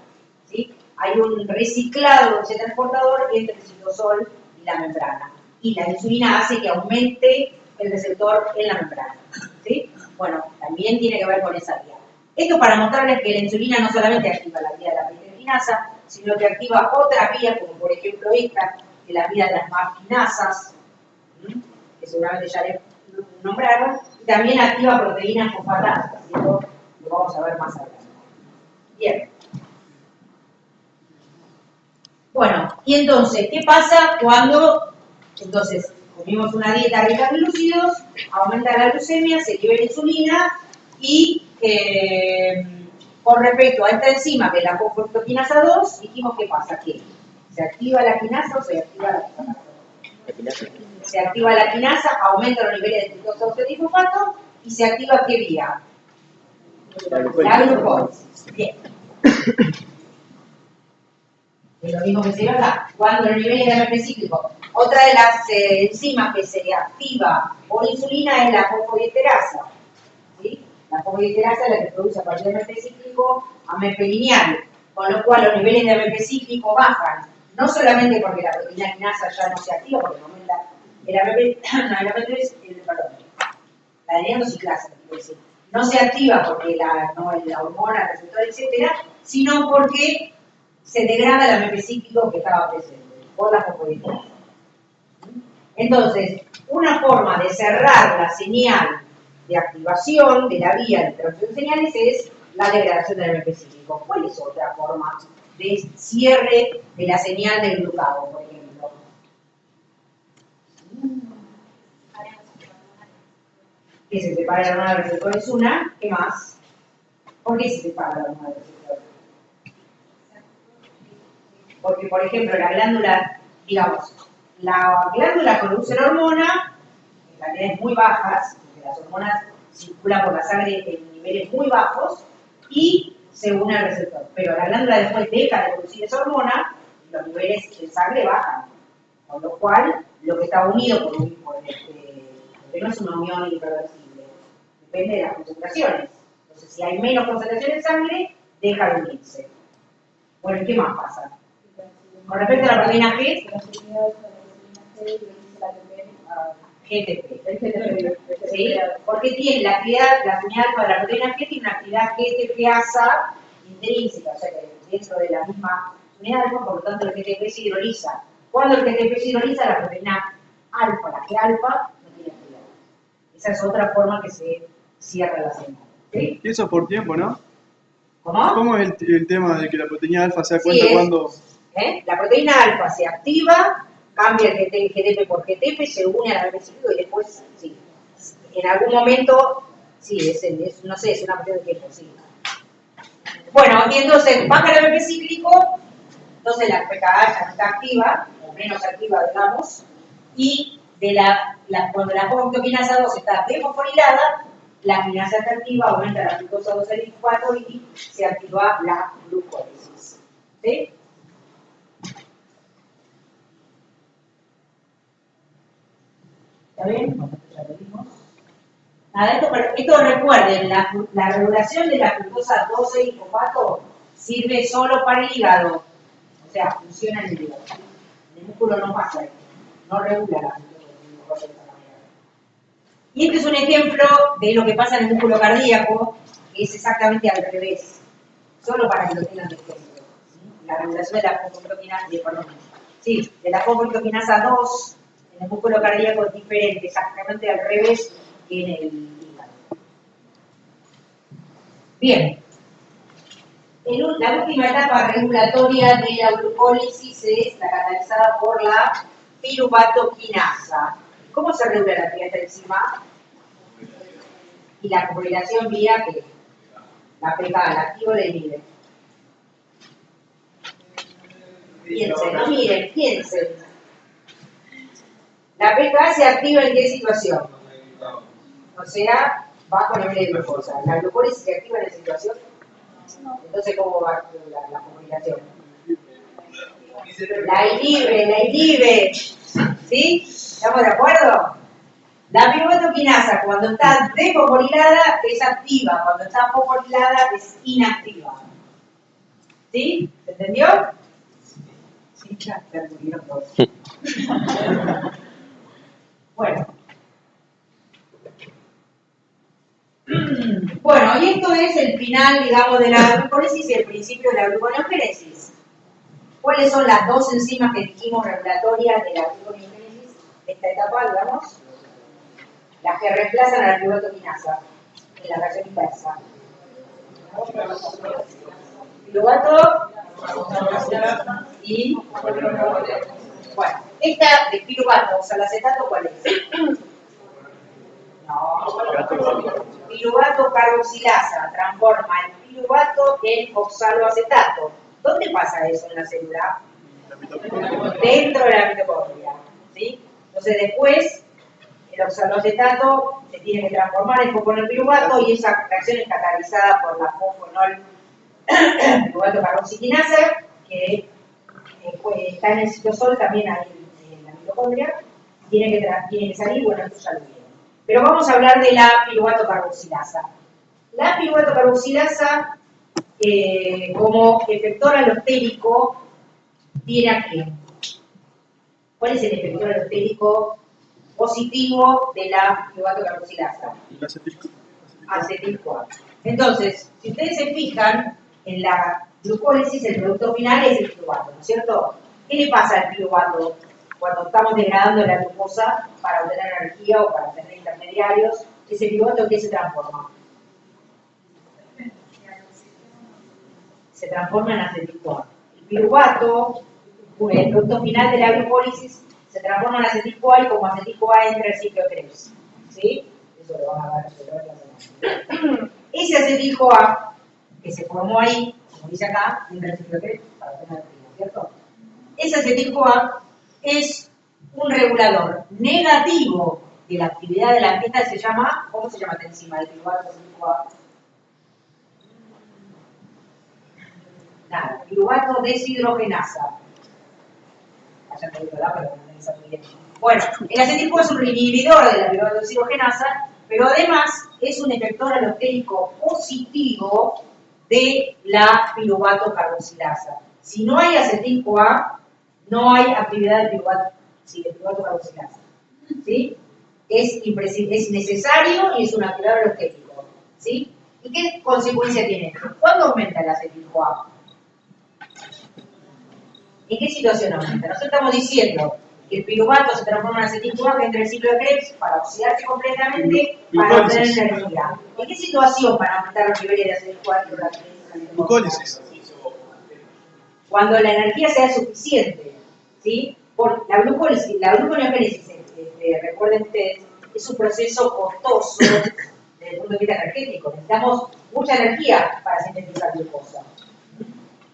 ¿sí? Hay un reciclado de ese transportador entre el citosol y la membrana. Y la insulina hace que aumente el receptor en la membrana, ¿sí? Bueno, también tiene que ver con esa vía. Esto para mostrarles que la insulina no solamente activa la vía de la peitrelquinasa, sino que activa otras vías, como por ejemplo esta, que es la vía de las MAP quinasas, que seguramente ya les nombraron, y también activa proteínas fosfatasas, esto lo vamos a ver más adelante. Bien. Bueno, y entonces, ¿qué pasa cuando entonces comimos una dieta rica en glúcidos, aumenta la glucemia, se libera insulina y con respecto a esta enzima que es la fosforoquinasa 2, dijimos qué pasa, que se activa la quinasa o se activa la quinasa. Se activa la quinasa, aumenta los niveles de triptófano y fosfato y se activa ¿qué vía? La glucólisis. Bien. Es lo mismo que se ve acá. Cuando los niveles de AMP cíclico. Otra de las enzimas que se activa por insulina es la fosfodiesterasa. ¿Sí? La fosfodiesterasa es la que produce a partir del AMP cíclico AMP lineal, con lo cual los niveles de AMP cíclico bajan. No solamente porque la proteína quinasa ya no se activa, porque aumenta el la adenosiclasa, quiero decir. No se activa porque la hormona, el receptor, etcétera, sino porque se degrada el AMP cíclico que estaba presente por la fosfodiesterasa. Entonces, una forma de cerrar la señal de activación de la vía de transmisión de señales es la degradación del AMP cíclico. ¿Cuál es otra forma de cierre de la señal del glucagón, por ejemplo? Que se separa la hormona del receptor es una. ¿Qué más? ¿Por qué se separa la hormona del receptor? Porque, por ejemplo, la glándula, digamos, la glándula produce la hormona en cantidades muy bajas, porque las hormonas circulan por la sangre en niveles muy bajos y se une al receptor. Pero la glándula después deja de producir esa hormona y los niveles de sangre bajan. Con lo cual, lo que está unido porque no es una unión irreversible, depende de las concentraciones. Entonces, si hay menos concentración en sangre, deja de unirse. Bueno, ¿y qué más pasa? Con respecto a la proteína G, GTP. ¿Sí? Porque tiene la actividad, la unidad alfa de la proteína G tiene una actividad GTPasa intrínseca, o sea que dentro de la misma unidad alfa, por lo tanto el GTP se hidroliza. Cuando el GTP se hidroliza, la proteína alfa, la G alfa, no tiene actividad. Esa es otra forma que se cierra la señal. ¿Sí? Y eso por tiempo, ¿no? ¿Cómo? ¿Cómo es el tema de que la proteína alfa se da cuenta cuando...? La proteína alfa se activa, cambia el GTP por GTP, se une al AMP cíclico y después, sí, en algún momento, sí, no sé, es una cuestión de tiempo, sí. Bueno, y entonces baja el AMP cíclico, entonces la PKA ya no está activa, o menos activa, digamos, y cuando la fosforoquinasa 2 está desfosforilada, la quinasa está activa, aumenta la glucosa 2-4 y se activa la glucólisis. ¿Sí? ¿Está bien? Bueno, ya lo vimos. Nada, esto recuerden, la regulación de la glucosa 2-fosfato sirve solo para el hígado. O sea, funciona en el hígado. En el músculo no pasa esto. No regula la glucosa de esta manera. Y este es un ejemplo de lo que pasa en el músculo cardíaco, que es exactamente al revés. Solo para que lo tengan de ejemplo. ¿Sí? La regulación de la fosforoquinasa 2 en el músculo cardíaco es diferente, exactamente al revés que en el hígado. Bien. La última etapa regulatoria de la glucólisis es la catalizada por la piruvatoquinasa. ¿Cómo se regula la actividad de esta enzima? Y la coagulación vía que la PKA, la activo o la inhibe. Piensen, no miren, piensen. La PKA se activa en qué situación? O sea, bajo nivel de glucosa. La glucólisis se activa en esa situación. Entonces, ¿cómo va la comunicación? La inhibe. ¿Sí? ¿Estamos de acuerdo? La piruvatoquinasa, cuando está desfosforilada, es activa. Cuando está fosforilada, es inactiva. ¿Sí? ¿Se entendió? Sí, ya murieron todos. Bueno. Bueno, y esto es el final, digamos, de la glucólisis y el principio de la gluconeogénesis. ¿Cuáles son las dos enzimas que dijimos regulatorias de la gluconeogénesis? Esta etapa, digamos, las que reemplazan a la piruvato quinasa en la reacción inversa. Piruvato y bueno, esta de piruvato oxalacetato, ¿cuál es? No, piruvato carboxilasa transforma el piruvato en oxaloacetato. ¿Dónde pasa eso en la célula? Dentro de la mitocondria, ¿sí? Entonces después el oxaloacetato se tiene que transformar en fosfonol-piruvato y esa reacción es catalizada por la fosfonol-piruvato carboxiquinasa que está en el citosol también ahí en la mitocondria, tiene que salir, bueno, esto ya lo vieron. Pero vamos a hablar de la piruvato carboxilasa. La piruvato carboxilasa como efector alostérico tiene aquí. ¿Cuál es el efector alostérico positivo de la piruvato carboxilasa? Acetil-CoA. Entonces, si ustedes se fijan, en la glucólisis el producto final es el piruvato, ¿no es cierto? ¿Qué le pasa al piruvato cuando estamos degradando la glucosa para obtener energía o para obtener intermediarios? Ese piruvato, ¿en qué se transforma? Se transforma en acetil-CoA. El piruvato, el producto final de la glucólisis, se transforma en acetil-CoA y como acetil-CoA entra el ciclo de Krebs. ¿Sí? Eso lo van a ver la semana. Ese acetil-CoA que se formó ahí, como dice acá, entra el ciclo de Krebs para obtener energía, ¿cierto? Ese acetil-CoA es un regulador negativo de la actividad de la fiesta, se llama, ¿cómo se llama esta enzima del piruvato acetil-CoA? Nada, piruvato deshidrogenasa. Allá te digo, pero no está muy bien. Bueno, el acetil-CoA es un inhibidor de la piruvato deshidrogenasa, pero además es un efector alostérico positivo de la piruvato carboxilasa. Si no hay acetil-CoA, no hay actividad del piruvato carboxilasa. ¿Sí? Es necesario y es un activador alostérico. ¿Sí? ¿Y qué consecuencia tiene esto? ¿Cuándo aumenta el acetil-CoA? ¿En qué situación aumenta? Nosotros estamos diciendo que el piruvato se transforma en acetil-CoA que entra en el ciclo de Krebs para oxidarse completamente para obtener energía. ¿En qué situación para aumentar los niveles de acetil-CoA? Glucólisis. Cuando la energía sea suficiente, ¿sí? Por la gluconeogénesis, recuerden ustedes, es un proceso costoso desde el punto de vista energético. Necesitamos mucha energía para sintetizar glucosa.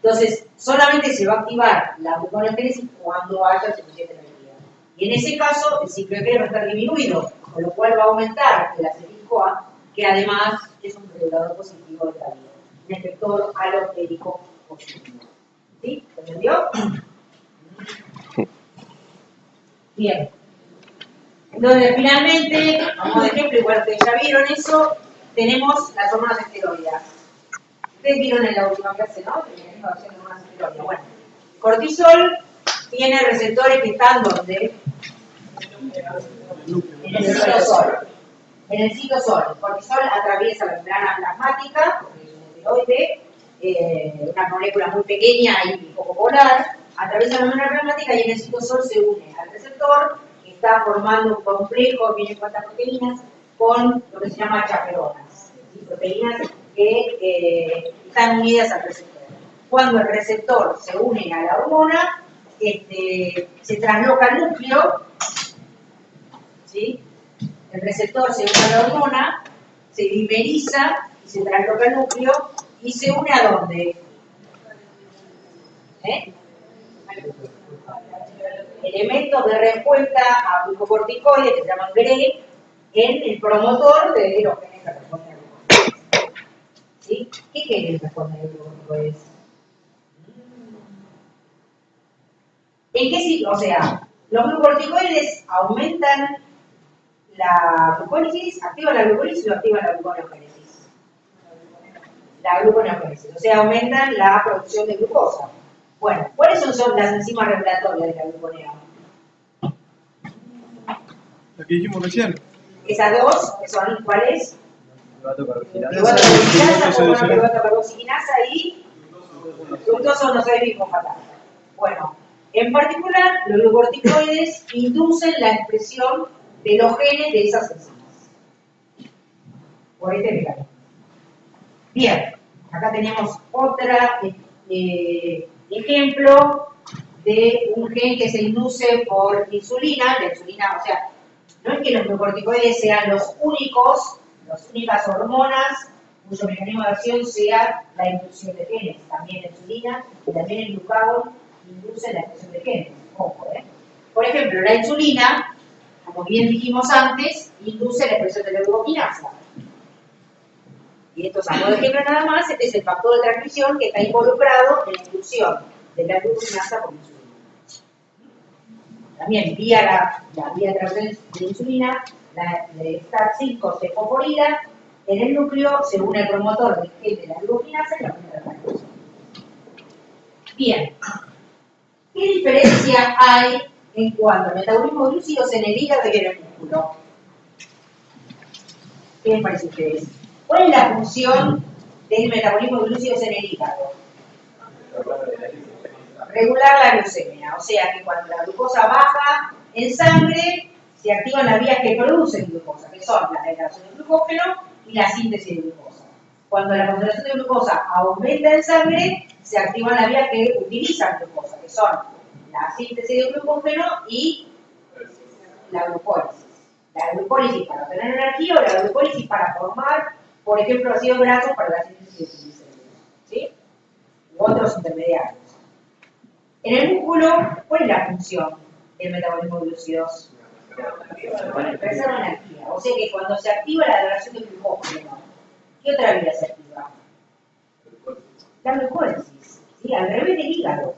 Entonces, solamente se va a activar la gluconeogénesis cuando haya suficiente energía. Y en ese caso, el ciclo de Krebs va a estar disminuido, con lo cual va a aumentar el acetil-CoA, que además es un regulador positivo de la vida, un efector alostérico positivo. ¿Sí? ¿Se entendió? Bien. Entonces, finalmente, como de ejemplo, igual que ya vieron eso, tenemos las hormonas esteroides. Ustedes vieron en la última clase, ¿no? Bueno, cortisol tiene receptores que están ¿dónde? En el citosol. En el citosol. El cortisol atraviesa la membrana plasmática, porque es un esteroide, una molécula muy pequeña y poco polar, atraviesa la membrana plasmática y en el citosol se une al receptor, que está formando un complejo, viene cuantas proteínas, con lo que se llama chaperonas, ¿sí? Proteínas que están unidas al receptor. Cuando el receptor se une a la hormona, se trasloca el núcleo, ¿sí? El receptor se une a la hormona, se dimeriza y se trasloca el núcleo y se une ¿a dónde? Elementos de respuesta a glucocorticoides que se llaman GRE en el promotor de los genes que responden a glucocorticoides. ¿Sí? ¿Qué genes responden a glucocorticoides? ¿En qué sitio? O sea, los glucocorticoides aumentan la glucólisis, activan la glucólisis o activan la gluconeogénesis. La gluconeogénesis, o sea, aumentan la producción de glucosa. Bueno, ¿cuáles son las enzimas regulatorias de la gluconeo? La que dijimos recién. Esas dos, que son, ¿cuáles? Piruvato carboxiquinasa y fructosa no sé fosfatasa. Bueno, en particular, los glucocorticoides inducen la expresión de los genes de esas enzimas. por este mecanismo. Bien, acá tenemos otro ejemplo de un gen que se induce por insulina. La insulina, o sea, no es que los glucocorticoides sean las únicas hormonas cuyo mecanismo de acción sea la inducción de genes. También la insulina y también el glucagón inducen la expresión de genes. Ojo, Por ejemplo, la insulina, como bien dijimos antes, induce la expresión de la glucokinasa. Y esto es algo de ejemplo nada más. Este es el factor de transmisión que está involucrado en la inducción de la glucokinasa por insulina. También vía la vía de transmisión de insulina, la de STAT5 se fosforila en el núcleo según el promotor del gen de la glucokinasa y la unidad de transmisión. Bien, ¿qué diferencia hay en cuanto al metabolismo de glúcidos en el hígado y en el músculo? ¿Qué les parece a ustedes? ¿Cuál es la función del metabolismo de glúcidos en el hígado? Regular la glucemia, o sea que cuando la glucosa baja en sangre, se activan las vías que producen glucosa, que son la degradación de glucógeno y la síntesis de glucosa. Cuando la concentración de glucosa aumenta en sangre, se activan las vías que utilizan glucosa, que son la síntesis de glucógeno y la glucólisis. La glucólisis para obtener energía o la glucólisis para formar, por ejemplo, ácidos grasos para la síntesis de triglicéridos, ¿sí? U otros intermediarios. En el músculo, ¿cuál es la función del metabolismo de glúcidos? Reserva energía. O sea que cuando se activa la degradación de glucógeno, ¿qué otra vía se activa? La glucólisis, ¿sí? Al revés del hígado.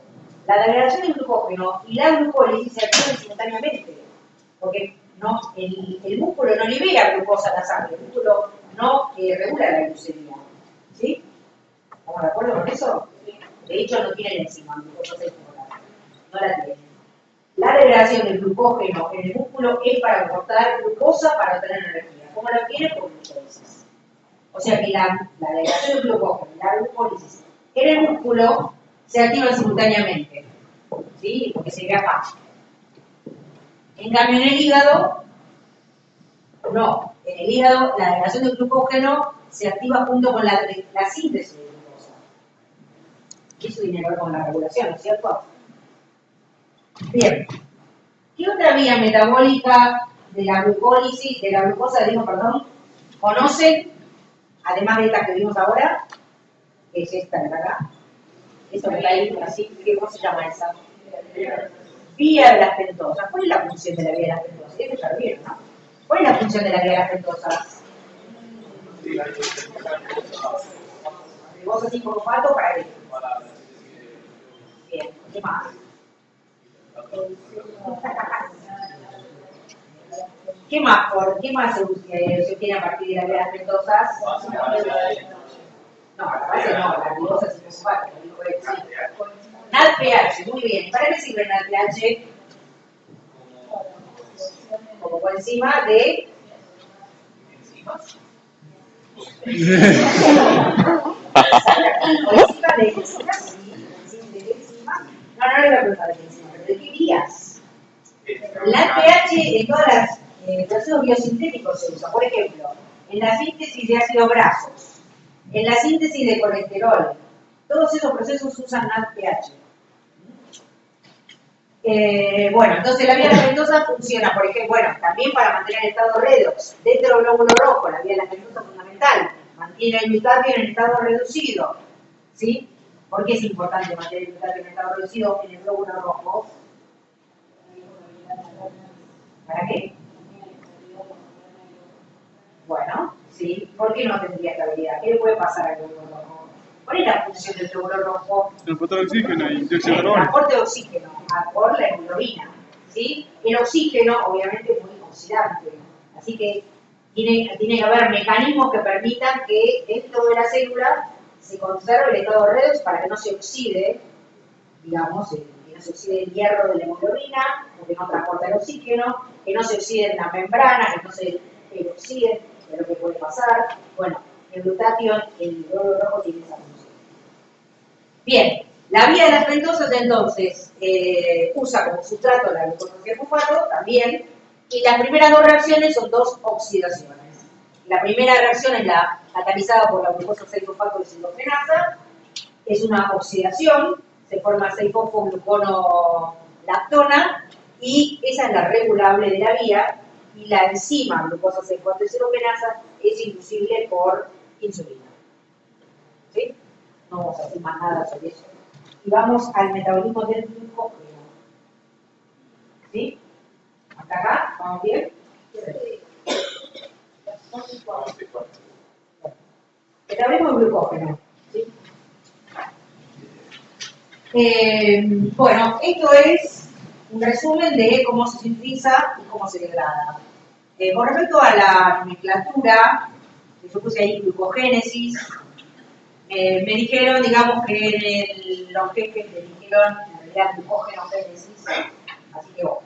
La degradación de glucógeno y la glucólisis se activan simultáneamente, porque el músculo no libera glucosa a la sangre, el músculo no regula la glucemia, ¿sí? ¿Estamos de acuerdo con eso? De hecho, no tiene la enzima, glucosa 6 no la tiene. La degradación del glucógeno en el músculo es para cortar glucosa para obtener energía. ¿Cómo la obtiene? Por glucólisis. O sea que la degradación del glucógeno y la glucólisis en el músculo se activan simultáneamente, ¿sí? Porque se crea paz. En cambio, en el hígado, no. En el hígado, la degradación del glucógeno se activa junto con la síntesis de glucosa. Y eso tiene que ver con la regulación, ¿no es cierto? Bien. ¿Qué otra vía metabólica de la glucólisis, de la glucosa, conocen, además de esta que vimos ahora? Es esta de acá. Esto que está ahí, así, ¿cómo se llama esa? Vía de las pentosas. ¿Cuál es la función de la vía de las pentosas? Esto ya lo vieron, ¿no? ¿Cuál es la función de la vía de las pentosas? Ribosa 5-fosfato para qué? Bien, ¿qué más? ¿Qué más se obtiene a partir de la vía de las pentosas? No, la base no, la ribosa 5-fosfato, lo dijo él, sí. NADPH, muy bien. ¿Para qué sirve NADPH? Como coenzima de... ¿Enzimas? ¿Coenzima de enzimas? ¿De enzimas? No le voy a preguntar de enzimas, pero ¿de qué vías? NADPH en todos los procesos biosintéticos se usa. Por ejemplo, en la síntesis de ácidos grasos, en la síntesis de colesterol, todos esos procesos usan NADPH. Bueno, entonces la vía de las pentosas funciona, por ejemplo, también para mantener el estado redox. Dentro del glóbulo rojo, la vía de las pentosas es fundamental. Mantiene el glutatión en estado reducido. ¿Sí? ¿Por qué es importante mantener el glutatión en estado reducido en el glóbulo rojo? ¿Para qué? Bueno, sí. ¿Por qué no tendría estabilidad? ¿Qué le puede pasar al glóbulo rojo? ¿Cuál es la función del glóbulo rojo? Transportar oxígeno y dióxido de El carbono. transporte de oxígeno por la hemoglobina, ¿sí? El oxígeno, obviamente, es muy oxidante, así que tiene que haber mecanismos que permitan que dentro de la célula se conserve el estado redox para que no se oxide, digamos, que no se oxide el hierro de la hemoglobina, porque no transporta el oxígeno, que no se oxiden las membranas, que no se oxiden, de lo que puede pasar. Bueno, el glutatión, el glóbulo rojo tiene esa función. Bien, la vía de las pentosas entonces usa como sustrato la glucosa 6-fosfato también, y las primeras dos reacciones son dos oxidaciones. La primera reacción es la catalizada por la glucosa 6-fosfato-desidrogenasa, es una oxidación, se forma 6-fosfoglucono-lactona, y esa es la regulable de la vía, y la enzima glucosa 6-fosfato-desidrogenasa es inducible por insulina. ¿Sí? No vamos a decir más nada sobre eso. Y vamos al metabolismo del glucógeno. ¿Sí? ¿Hasta acá? ¿Vamos bien? Metabolismo del glucógeno. ¿Sí? Bueno, esto es un resumen de cómo se sintetiza y cómo se degrada. Con respecto a la nomenclatura, yo puse ahí glucogénesis, me dijeron, digamos, que en los jefes me dijeron en realidad glucógenogénesis, así que ojo,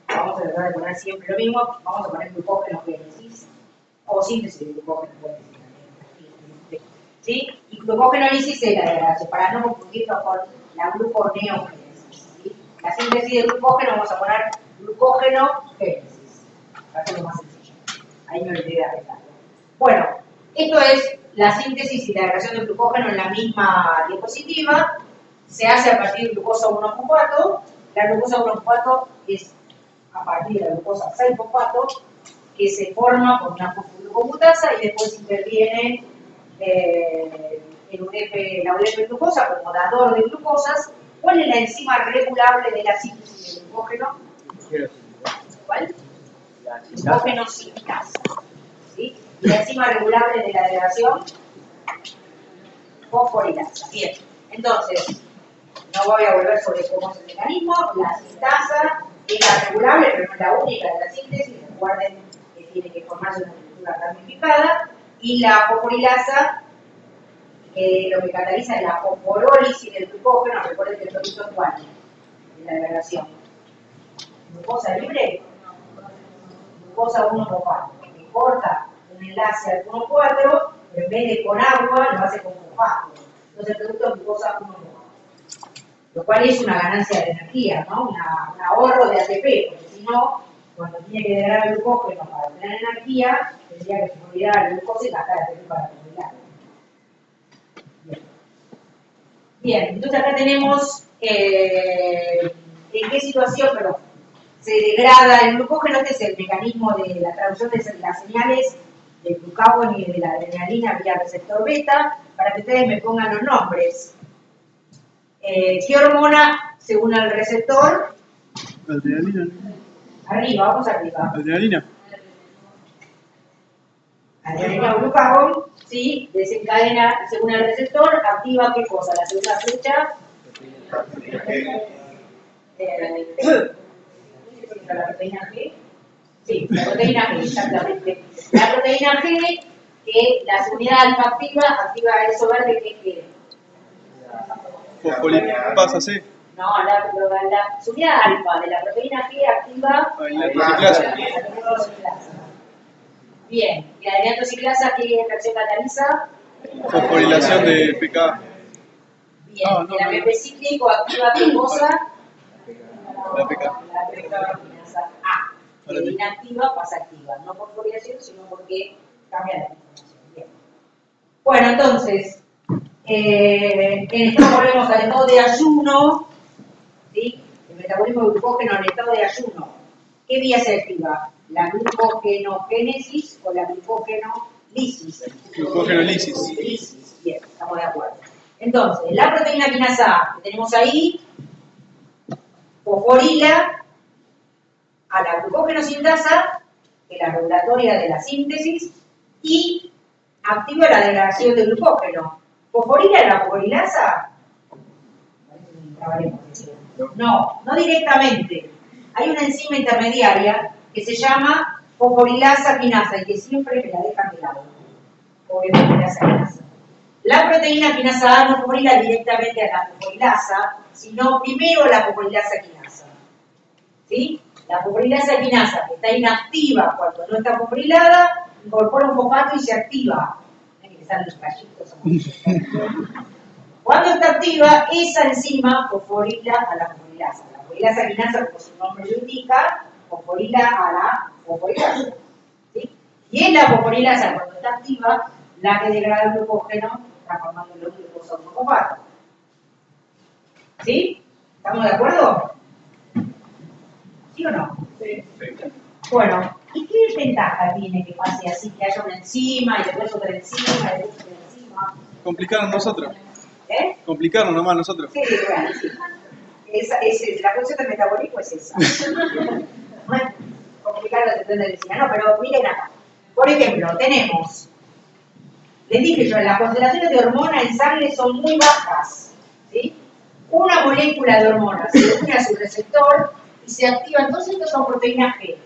vamos a tratar de poner siempre lo mismo, vamos a poner glucógenogénesis o síntesis de glucógenogénesis también. ¿Sí? Y glucogénesis es la degradación, para no confundirlo con la gluconeogénesis. ¿Sí? La síntesis de glucógeno vamos a poner glucógenogénesis, para hacerlo más sencillo. Ahí me olvidé de arreglarlo. Bueno, esto es la síntesis y la degradación del glucógeno en la misma diapositiva. Se hace a partir de glucosa 1-fosfato. La glucosa 1-fosfato es a partir de la glucosa 6-fosfato, que se forma con una fosfoglucomutasa y después interviene en la UDP-glucosa como dador de glucosas. ¿Cuál es la enzima regulable de la síntesis del glucógeno? ¿Cuál? Glucógeno sintasa. ¿Sí? Y la enzima regulable de la degradación, fosforilasa. Bien, entonces, no voy a volver sobre cómo es el mecanismo. La sintasa es la regulable, pero no es la única de la síntesis. Recuerden que tiene que formarse una estructura ramificada. Y la fosforilasa, lo que cataliza es la fosforólisis del glucógeno. Recuerden que el producto es cuál, de la degradación. Glucosa libre, glucosa 1-fosfato, que corta un enlace al 1,4, pero en vez de con agua lo hace con fosfato. Entonces el producto es glucosa 1,4. Lo cual es una ganancia de energía, ¿no? Un ahorro de ATP, porque si no, cuando tiene que degradar el glucógeno para obtener energía, tendría que fosforilar el glucosa y gastar ATP para fosforilarlo. Bien, entonces acá tenemos en qué situación, perdón, se degrada el glucógeno. Este es el mecanismo de la traducción de las señales del glucagón y de la adrenalina vía receptor beta, para que ustedes me pongan los nombres. ¿Qué hormona según el receptor? Adrenalina. Arriba, vamos arriba. Adrenalina. Adrenalina o glucagón, ¿sí? Desencadena según el receptor, activa ¿qué cosa? La segunda flecha. La proteína G. Sí, la proteína G, exactamente. La proteína G, que la subunidad alfa activa eso verde que Fosfolipasa C. no, la subunidad alfa de la proteína G activa La triciclasa. Bien, y la adenosiclasa, ¿qué reacción cataliza? Fosforilación de PK. Bien, el AMP cíclico activa ¿qué cosa? La PK. La PK-quinasa A, que de inactiva pasa activa, no por fosforilación, sino porque cambia la información. Bien. Bueno, entonces, en esto volvemos al estado de ayuno, ¿sí? El metabolismo de glucógeno en el estado de ayuno. ¿Qué vía se activa? ¿La glucogenogénesis o la glucogenolisis? Glucogenolisis. Lisis, bien, estamos de acuerdo. Entonces, la proteína quinasa A que tenemos ahí fosforila a la glucogenosintasa, que es la regulatoria de la síntesis, y activa la degradación del glucógeno. ¿Fosforila a la fosforilasa? No, no directamente. Hay una enzima intermediaria que se llama fosforilasa quinasa y que siempre me la dejan de lado. Fosforilasa quinasa. La proteína quinasa A no fosforila directamente a la fosforilasa, sino primero a la fosforilasa quinasa. ¿Sí? La fosforilasa quinasa, que está inactiva cuando no está fosforilada, incorpora un fosfato y se activa. Hay que salen los callitos. Cuando está activa, esa enzima fosforila a la fosforilasa. La fosforilasa quinasa, como su nombre lo indica, fosforila a la fosforilasa. ¿Sí? Y es la fosforilasa, cuando está activa, la que degrada el glucógeno, transformándolo en glucosa 1,4. ¿Sí? ¿Estamos de acuerdo? ¿Sí o no? Sí. Bueno, ¿y qué ventaja tiene que pase así, que haya una enzima y después otra enzima y después otra enzima? Complicaron nosotros. ¿Eh? Complicaron nomás nosotros. Sí, bueno, sí. La función del metabolismo es esa. Complicar la sección de enzima. No, pero miren acá. Por ejemplo, tenemos, les dije yo, las concentraciones de hormona en sangre son muy bajas. ¿Sí? Una molécula de hormona se une a su receptor y se activan, entonces estos son proteínas G.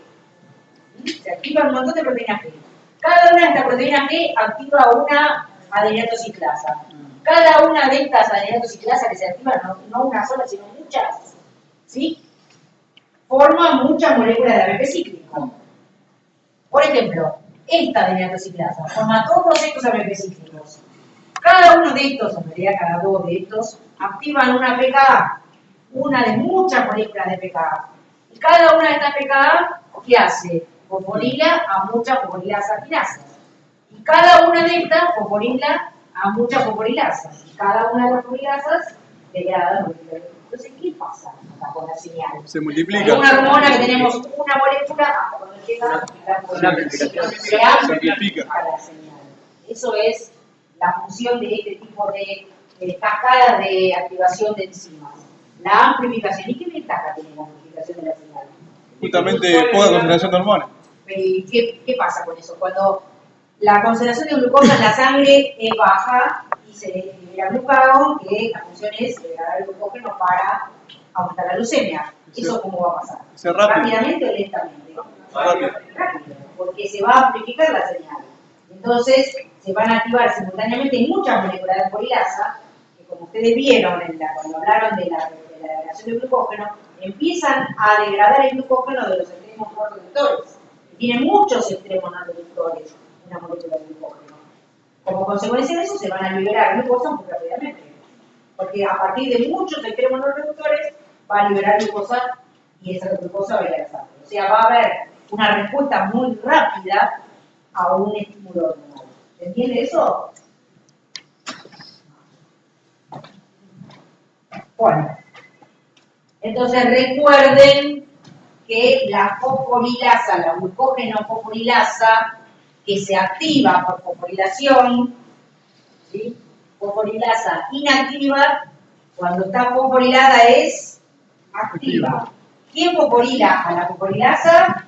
Se activan un montón de proteínas G. Cada una de estas proteínas G activa una adenosiclasa. Cada una de estas adenosiclasas que se activan, no una sola, sino muchas, ¿sí? Forma muchas moléculas de AMP cíclico. Por ejemplo, esta adenosiclasa forma todos estos AMP cíclicos. Cada uno de estos, en realidad cada dos de estos, activan una pKa, una de muchas moléculas de pKa. Y cada una de estas pKa, ¿qué hace? Fosforila a muchas fosforilasas quinasas. Y cada una de estas fosforila a muchas fosforilasas. Y cada una de las fosforilasas degrada moléculas. Entonces, ¿qué pasa acá con la señal? Se multiplica. Es una hormona que tenemos una molécula hasta cuando llega la amplifica la señal. Eso es la función de este tipo de cascada de activación de enzimas. La amplificación. ¿Y qué ventaja tiene la amplificación de la señal? Justamente poca concentración de hormonas. ¿Qué pasa con eso? Cuando la concentración de glucosa en la sangre es baja y se libera glucagón, que la función es degradar el glucógeno para aumentar la leucemia. ¿Eso cómo va a pasar? ¿Rápidamente o lentamente? Rápido, porque se va a amplificar la señal. Entonces, se van a activar simultáneamente muchas moléculas de fosforilasa, que como ustedes vieron cuando hablaron de la degradación del glucógeno, empiezan a degradar el glucógeno de los extremos no reductores. Tiene muchos extremos no reductores, una molécula de glucógeno. Como consecuencia de eso, se van a liberar glucosa muy rápidamente. Porque a partir de muchos extremos no reductores, va a liberar glucosa y esa glucosa va a ir a la sangre. O sea, va a haber una respuesta muy rápida a un estímulo hormonal. ¿Se entiende eso? Bueno, entonces recuerden que la fosforilasa, la glucógeno fosforilasa, que se activa por fosforilación, ¿sí? Fosforilasa inactiva, cuando está fosforilada es activa. ¿Quién fosforila a la fosforilasa?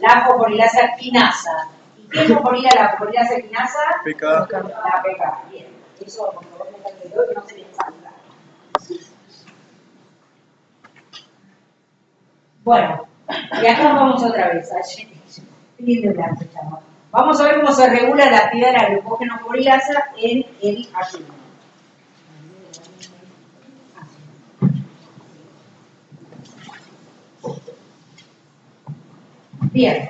La fosforilasa quinasa. ¿Y quién fosforila la fosforilasa quinasa? pKa. La pKa. Bien. Eso, por favor, que no se les salga. Bueno, y acá vamos otra vez. Vamos a ver cómo se regula la actividad de la glucógeno fosforilasa en el ayuno. Bien.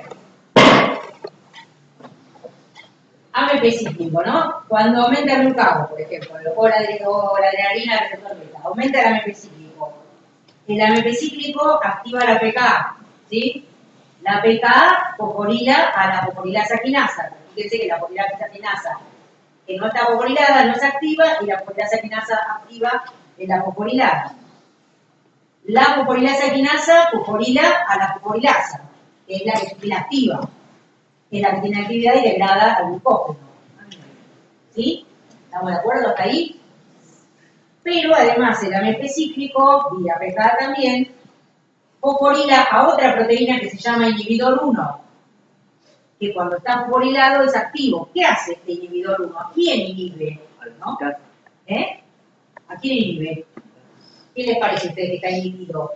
AMP cíclico, ¿no? Cuando aumenta el glucagón, por ejemplo, o la adrenalina del receptor beta, aumenta el AMP cíclico. El AMP cíclico activa la pKa, ¿sí? La pKa fosforila a la fosforilasa quinasa. Fíjense que la fosforilasa quinasa que no está fosforilada no se activa y la fosforilasa quinasa activa en la fosforilada. La fosforilasa quinasa fosforila a la fosforilasa, que es la que la activa, que es la que tiene actividad y degrada al glucógeno. ¿Sí? ¿Estamos de acuerdo hasta ahí? Pero además el AMP cíclico, vía pKa también, fosforila a otra proteína que se llama inhibidor 1, que cuando está fosforilado es activo. ¿Qué hace este inhibidor 1? ¿A quién inhibe? ¿No? ¿Eh? ¿A quién inhibe? ¿Qué les parece a ustedes que está inhibido?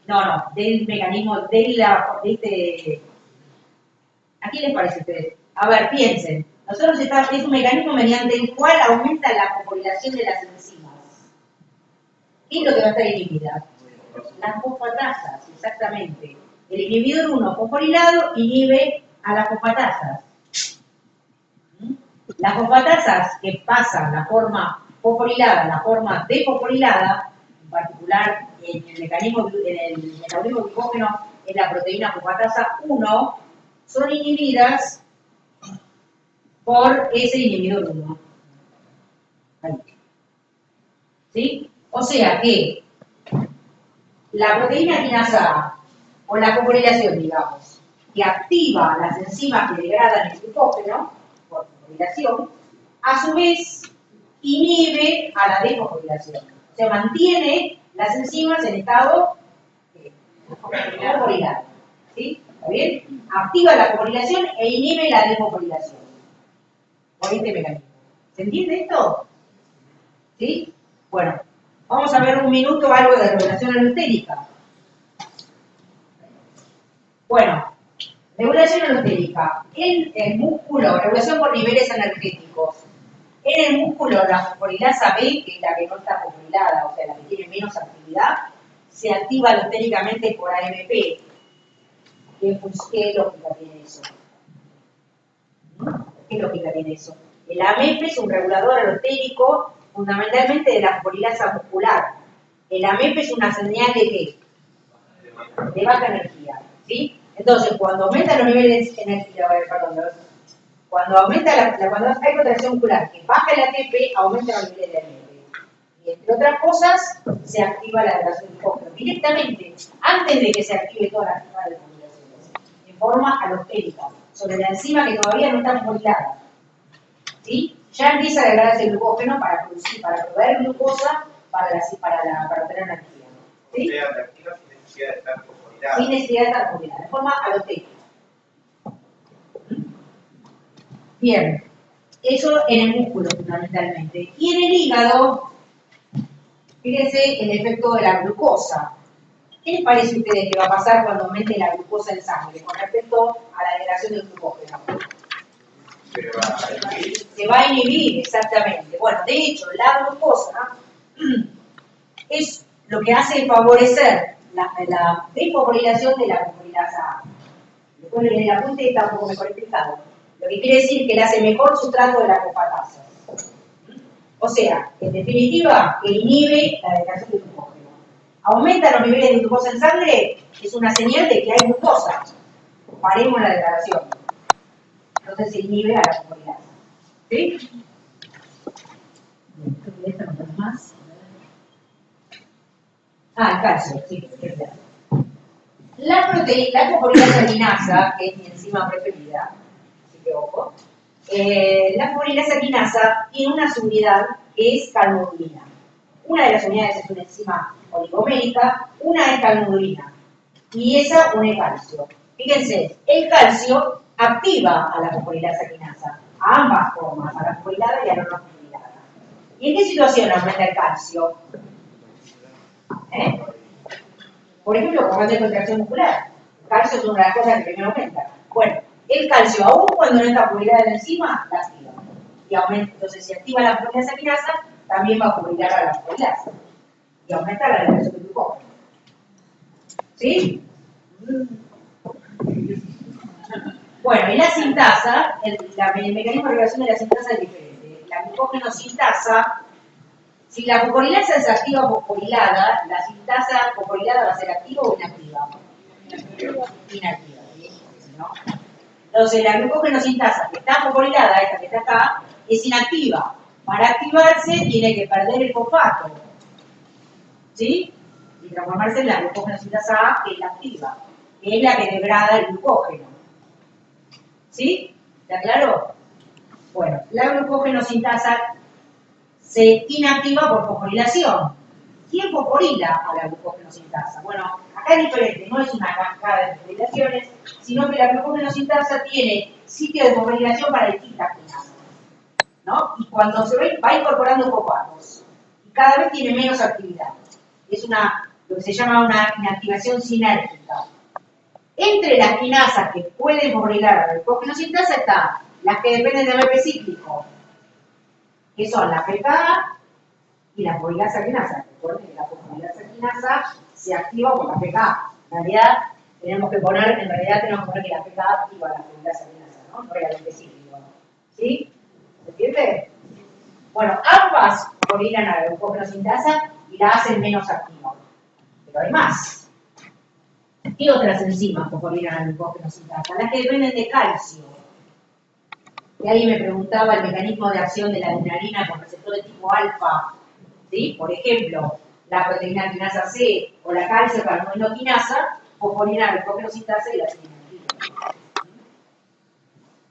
No, del mecanismo de este... ¿A quién les parece a ustedes? A ver, piensen. Nosotros es un mecanismo mediante el cual aumenta la fosforilación de las enzimas. ¿Qué es lo que va a estar inhibida? Las fosfatasas, exactamente. El inhibidor 1 fosforilado inhibe a las fosfatasas. Las fosfatasas que pasan la forma fosforilada a la forma defosforilada, en particular en el mecanismo, en el metabolismo glucógeno es la proteína fosfatasa 1, son inhibidas por ese inhibidor 1. Ahí. ¿Sí? O sea que la proteína quinasa A, o la fosforilación, digamos, que activa las enzimas que degradan el glucógeno, por fosforilación, a su vez inhibe a la desfosforilación. O sea, mantiene las enzimas en estado fosforilado. ¿Sí? ¿Está bien? Activa la fosforilación e inhibe la desfosforilación. Por este mecanismo. ¿Se entiende esto? ¿Sí? Bueno, vamos a ver un minuto algo de regulación alostérica. Bueno, regulación alostérica. En el músculo, regulación por niveles energéticos. En el músculo, la fosforilasa B, que es la que no está fosforilada, o sea, la que tiene menos actividad, se activa alostéricamente por AMP. ¿Qué lógica tiene eso? ¿Qué lógica tiene eso? El AMP es un regulador alostérico fundamentalmente de la fosforilasa muscular. El AMP es una señal de ¿qué? De baja energía. ¿Sí? Entonces, cuando aumentan los niveles de energía, cuando hay contracción muscular que baja el ATP, aumenta los niveles de AMP. Y entre otras cosas, se activa la degradación del glucógeno directamente, antes de que se active toda la actividad de fosforilación, de forma alostérica, sobre la enzima que todavía no está fosforilada. ¿Sí? Ya empieza a degradarse el glucógeno para proveer glucosa para obtener energía. ¿Sí? O sea, la activa sin necesidad de estar fosforilada. Sin necesidad de estar fosforilada, de forma alostérica. Bien, eso en el músculo fundamentalmente. Y en el hígado, fíjense el efecto de la glucosa. ¿Qué les parece a ustedes que va a pasar cuando aumente la glucosa en sangre con respecto a la degradación del glucógeno? Se va a inhibir, exactamente. Bueno, de hecho, la glucosa es lo que hace favorecer la desfosforilación de la fosforilasa A. Después en el apunte está un poco mejor explicado. Lo que quiere decir que le hace mejor sustrato de la fosfatasa. O sea, en definitiva, que inhibe la degradación del glucógeno. Aumenta los niveles de glucosa en sangre, es una señal de que hay glucosa. Paremos la degradación. Entonces se inhibe a la fosforilasa. ¿Sí? Esto no tenemos más. El calcio, sí, es verdad. La fosforilasa quinasa, que es mi enzima preferida, así que ojo, la fosforilasa quinasa tiene una subunidad que es calmodulina. Una de las unidades es una enzima oligomérica, una es calmodulina, y esa une calcio. Fíjense, el calcio activa a la fosforilasa quinasa, a ambas formas, a la fosforilada y a la no fosforilada. ¿Y en qué situación aumenta el calcio? Por ejemplo, cuando hay contracción muscular. El calcio es una de las cosas que primero aumenta. Bueno, el calcio, aún cuando no está fosforilada en enzima, la activa. Y aumenta. Entonces, si activa la fosforilasa quinasa, también va a fosforilar a la fosforilasa. Y aumenta la degradación del glucógeno. ¿Sí? Bueno, y la sintasa, el mecanismo de regulación de la sintasa es diferente. La glucógeno sintasa, si la fosforilasa es activa o fosforilada, la sintasa fosforilada va a ser activa o inactiva. Inactiva, ¿no? Entonces, la glucógeno sintasa que está fosforilada, esta que está acá, es inactiva. Para activarse tiene que perder el fosfato, ¿sí? Y transformarse en la glucógeno sintasa A, que es la activa, que es la que degrada el glucógeno. ¿Sí? ¿Está claro? Bueno, la glucógeno sintasa se inactiva por fosforilación. ¿Quién fosforila a la glucógeno sintasa? Bueno, acá es diferente, no es una cascada de fosforilaciones, sino que la glucógeno sintasa tiene sitio de fosforilación para distintas quinasas, ¿no? Y cuando se va incorporando fosfatos, y cada vez tiene menos actividad. Es lo que se llama una inactivación sinérgica. Entre las quinasas que pueden fosforilar a la glucógeno sintasa están las que dependen del AMP cíclico, que son la PKA y la fosforilasa quinasa. Recuerden que la fosforilasa quinasa se activa por la PKA. En realidad tenemos que poner que la PKA activa la fosforilasa quinasa, ¿no? No el AMP cíclico. ¿Sí? ¿Se entiende? Bueno, ambas fosforilan a la glucógeno sintasa y la hacen menos activa. Pero hay más. ¿Qué otras enzimas fosforilan la glucógeno sintasa? Las que dependen de calcio. Y ahí me preguntaba el mecanismo de acción de la adrenalina con receptores tipo alfa, ¿sí? Por ejemplo, la proteína quinasa C o la calcio carboxilquinasa fosforilan la glucógeno sintasa y la adrenalina.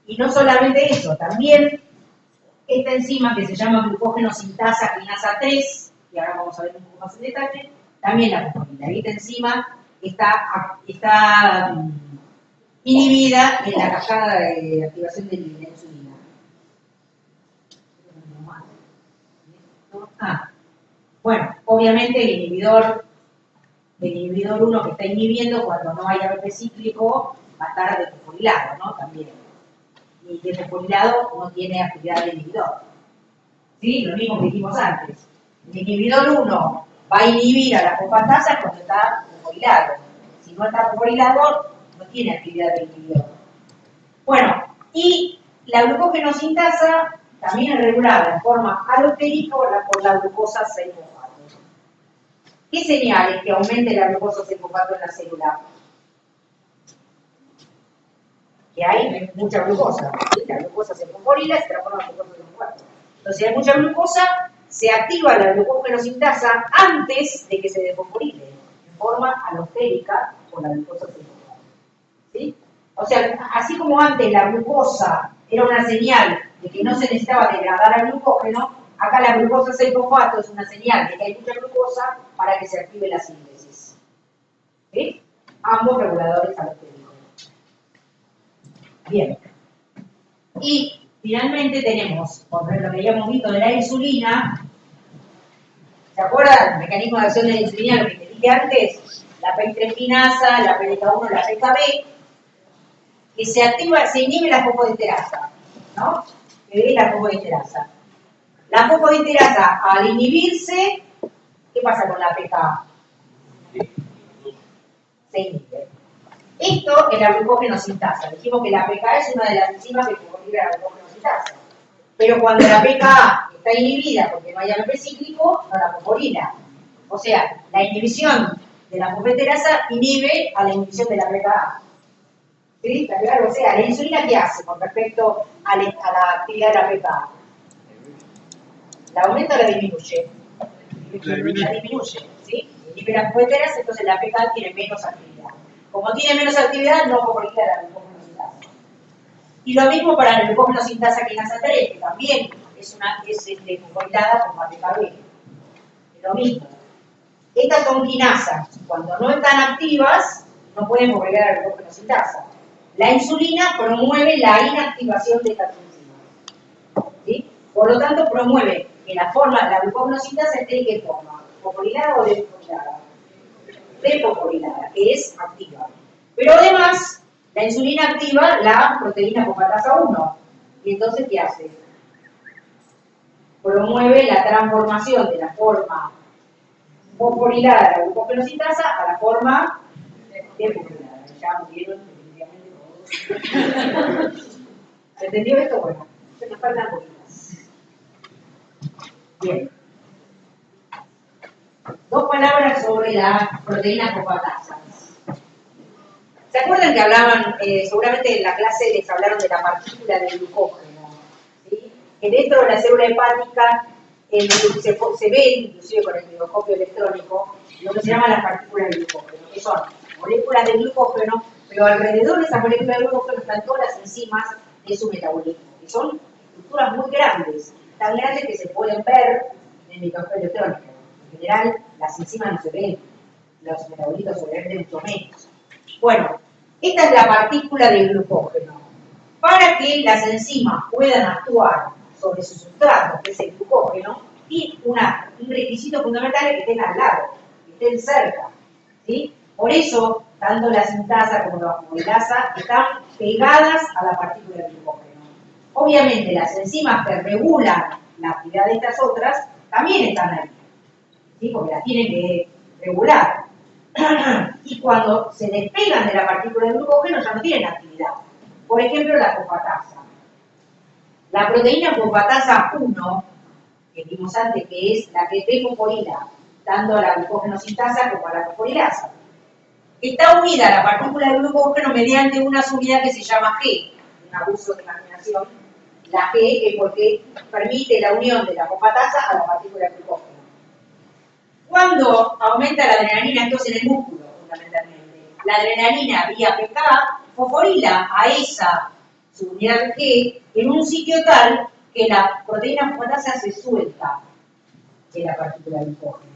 Y no solamente eso, también esta enzima que se llama glucógeno sintasa quinasa 3, y ahora vamos a ver un poco más en detalle, también la fosforila. Esta enzima está inhibida en la cascada de activación de la insulina. Bueno, obviamente el inhibidor 1 que está inhibiendo cuando no hay AMP cíclico va a estar desfosforilado, ¿no? También. Y desfosforilado no tiene actividad del inhibidor. ¿Sí? Lo mismo que dijimos antes. El inhibidor 1 va a inhibir a la fosfatasa cuando está fosforilado. Si no está fosforilado, no tiene actividad del inhibidor. Bueno, y la glucógeno sintasa también es regulada en forma alostérica por la glucosa 6-fosfato. ¿Qué señales que aumente la glucosa 6-fosfato en la célula? Que hay mucha glucosa. ¿Sí? La glucosa se fosforila y se transforma en glucosa 6-fosfato. Entonces, si hay mucha glucosa, se activa la glucógeno sintasa antes de que se desfosforile, en forma alostérica por la glucosa 6-fosfato. ¿Sí? O sea, así como antes la glucosa era una señal de que no se necesitaba degradar al glucógeno, acá la glucosa 6-fosfato es una señal de que hay mucha glucosa para que se active la síntesis. ¿Sí? Ambos reguladores alostéricos. Bien. Y finalmente tenemos, por lo que habíamos visto de la insulina, ¿se acuerdan? El mecanismo de acción de la insulina, lo que te dije antes, la PI3-quinasa, la PDK1, la PKB, que se activa, se inhibe la fosfodiesterasa, ¿no? Que es la fosfodiesterasa. La fosfodiesterasa, al inhibirse, ¿qué pasa con la PK? Se inhibe. Esto es la glucógeno sintasa. Dijimos que la PK es una de las enzimas que fosforila la glucógeno sintasa. Pero cuando la PK está inhibida porque no hay AMP cíclico, no la fosforila. O sea, la inhibición de la fosfodiesterasa inhibe a la inhibición de la PKA. ¿Sí? Claro, o sea, la insulina, ¿qué hace con respecto a la actividad de la PKA? ¿La aumenta o la disminuye? La disminuye, ¿sí? Inhibe la fosfodiesterasa, entonces la PKA tiene menos actividad. Como tiene menos actividad, no fosforila la glucógeno sintasa. Y lo mismo para la glucógeno sintasa quinasa 3, que también es fosforilada por la PKB. Es lo mismo. Estas son quinasas. Cuando no están activas, no pueden fosforilar la glucógeno sintasa. La insulina promueve la inactivación de estas enzimas. ¿Sí? Por lo tanto, promueve que la glucógeno sintasa esté en qué forma, fosforilada o desfosforilada. Desfosforilada, que es activa. Pero además, la insulina activa la proteína fosfatasa 1. Y entonces, ¿qué hace? Promueve la transformación de la forma fosforilada de la glucógeno sintasa a la forma desfosforilada. Ya murieron definitivamente todos. ¿Se entendió esto? Bueno, se nos faltan poquitas. Bien. Dos palabras sobre la proteína fosfatasa. ¿Se acuerdan que hablaban, seguramente en la clase les hablaron de la partícula del glucógeno? ¿Sí? Que dentro de la célula hepática se ve, inclusive con el microscopio electrónico, lo que se llaman las partículas del glucógeno, que son moléculas de glucógeno, pero alrededor de esas moléculas de glucógeno están todas las enzimas de su metabolismo, que son estructuras muy grandes, tan grandes que se pueden ver en el microscopio electrónico. En general, las enzimas no se ven, los metabolitos se ven de mucho menos. Bueno, esta es la partícula del glucógeno. Para que las enzimas puedan actuar sobre su sustrato, que es el glucógeno, y un requisito fundamental es que estén al lado, que estén cerca. ¿Sí? Por eso, tanto la sintasa como la fosforilasa están pegadas a la partícula del glucógeno. Obviamente, las enzimas que regulan la actividad de estas otras también están ahí, ¿sí? Porque las tienen que regular. Y cuando se despegan de la partícula del glucógeno ya no tienen actividad. Por ejemplo, la fosfatasa. La proteína fosfatasa 1, que vimos antes, que es la que desfosforila tanto a la glucógeno sintasa como a la fosforilasa. está unida a la partícula del glucógeno mediante una subida que se llama G, un abuso de terminación, la G, que es porque permite la unión de la fosfatasa a la partícula del glucógeno. Cuando aumenta la adrenalina, esto es en el músculo, fundamentalmente, la adrenalina vía PK fosforila a esa subunidad G en un sitio tal que la proteína fosfatasa se suelta de la partícula del glucógeno.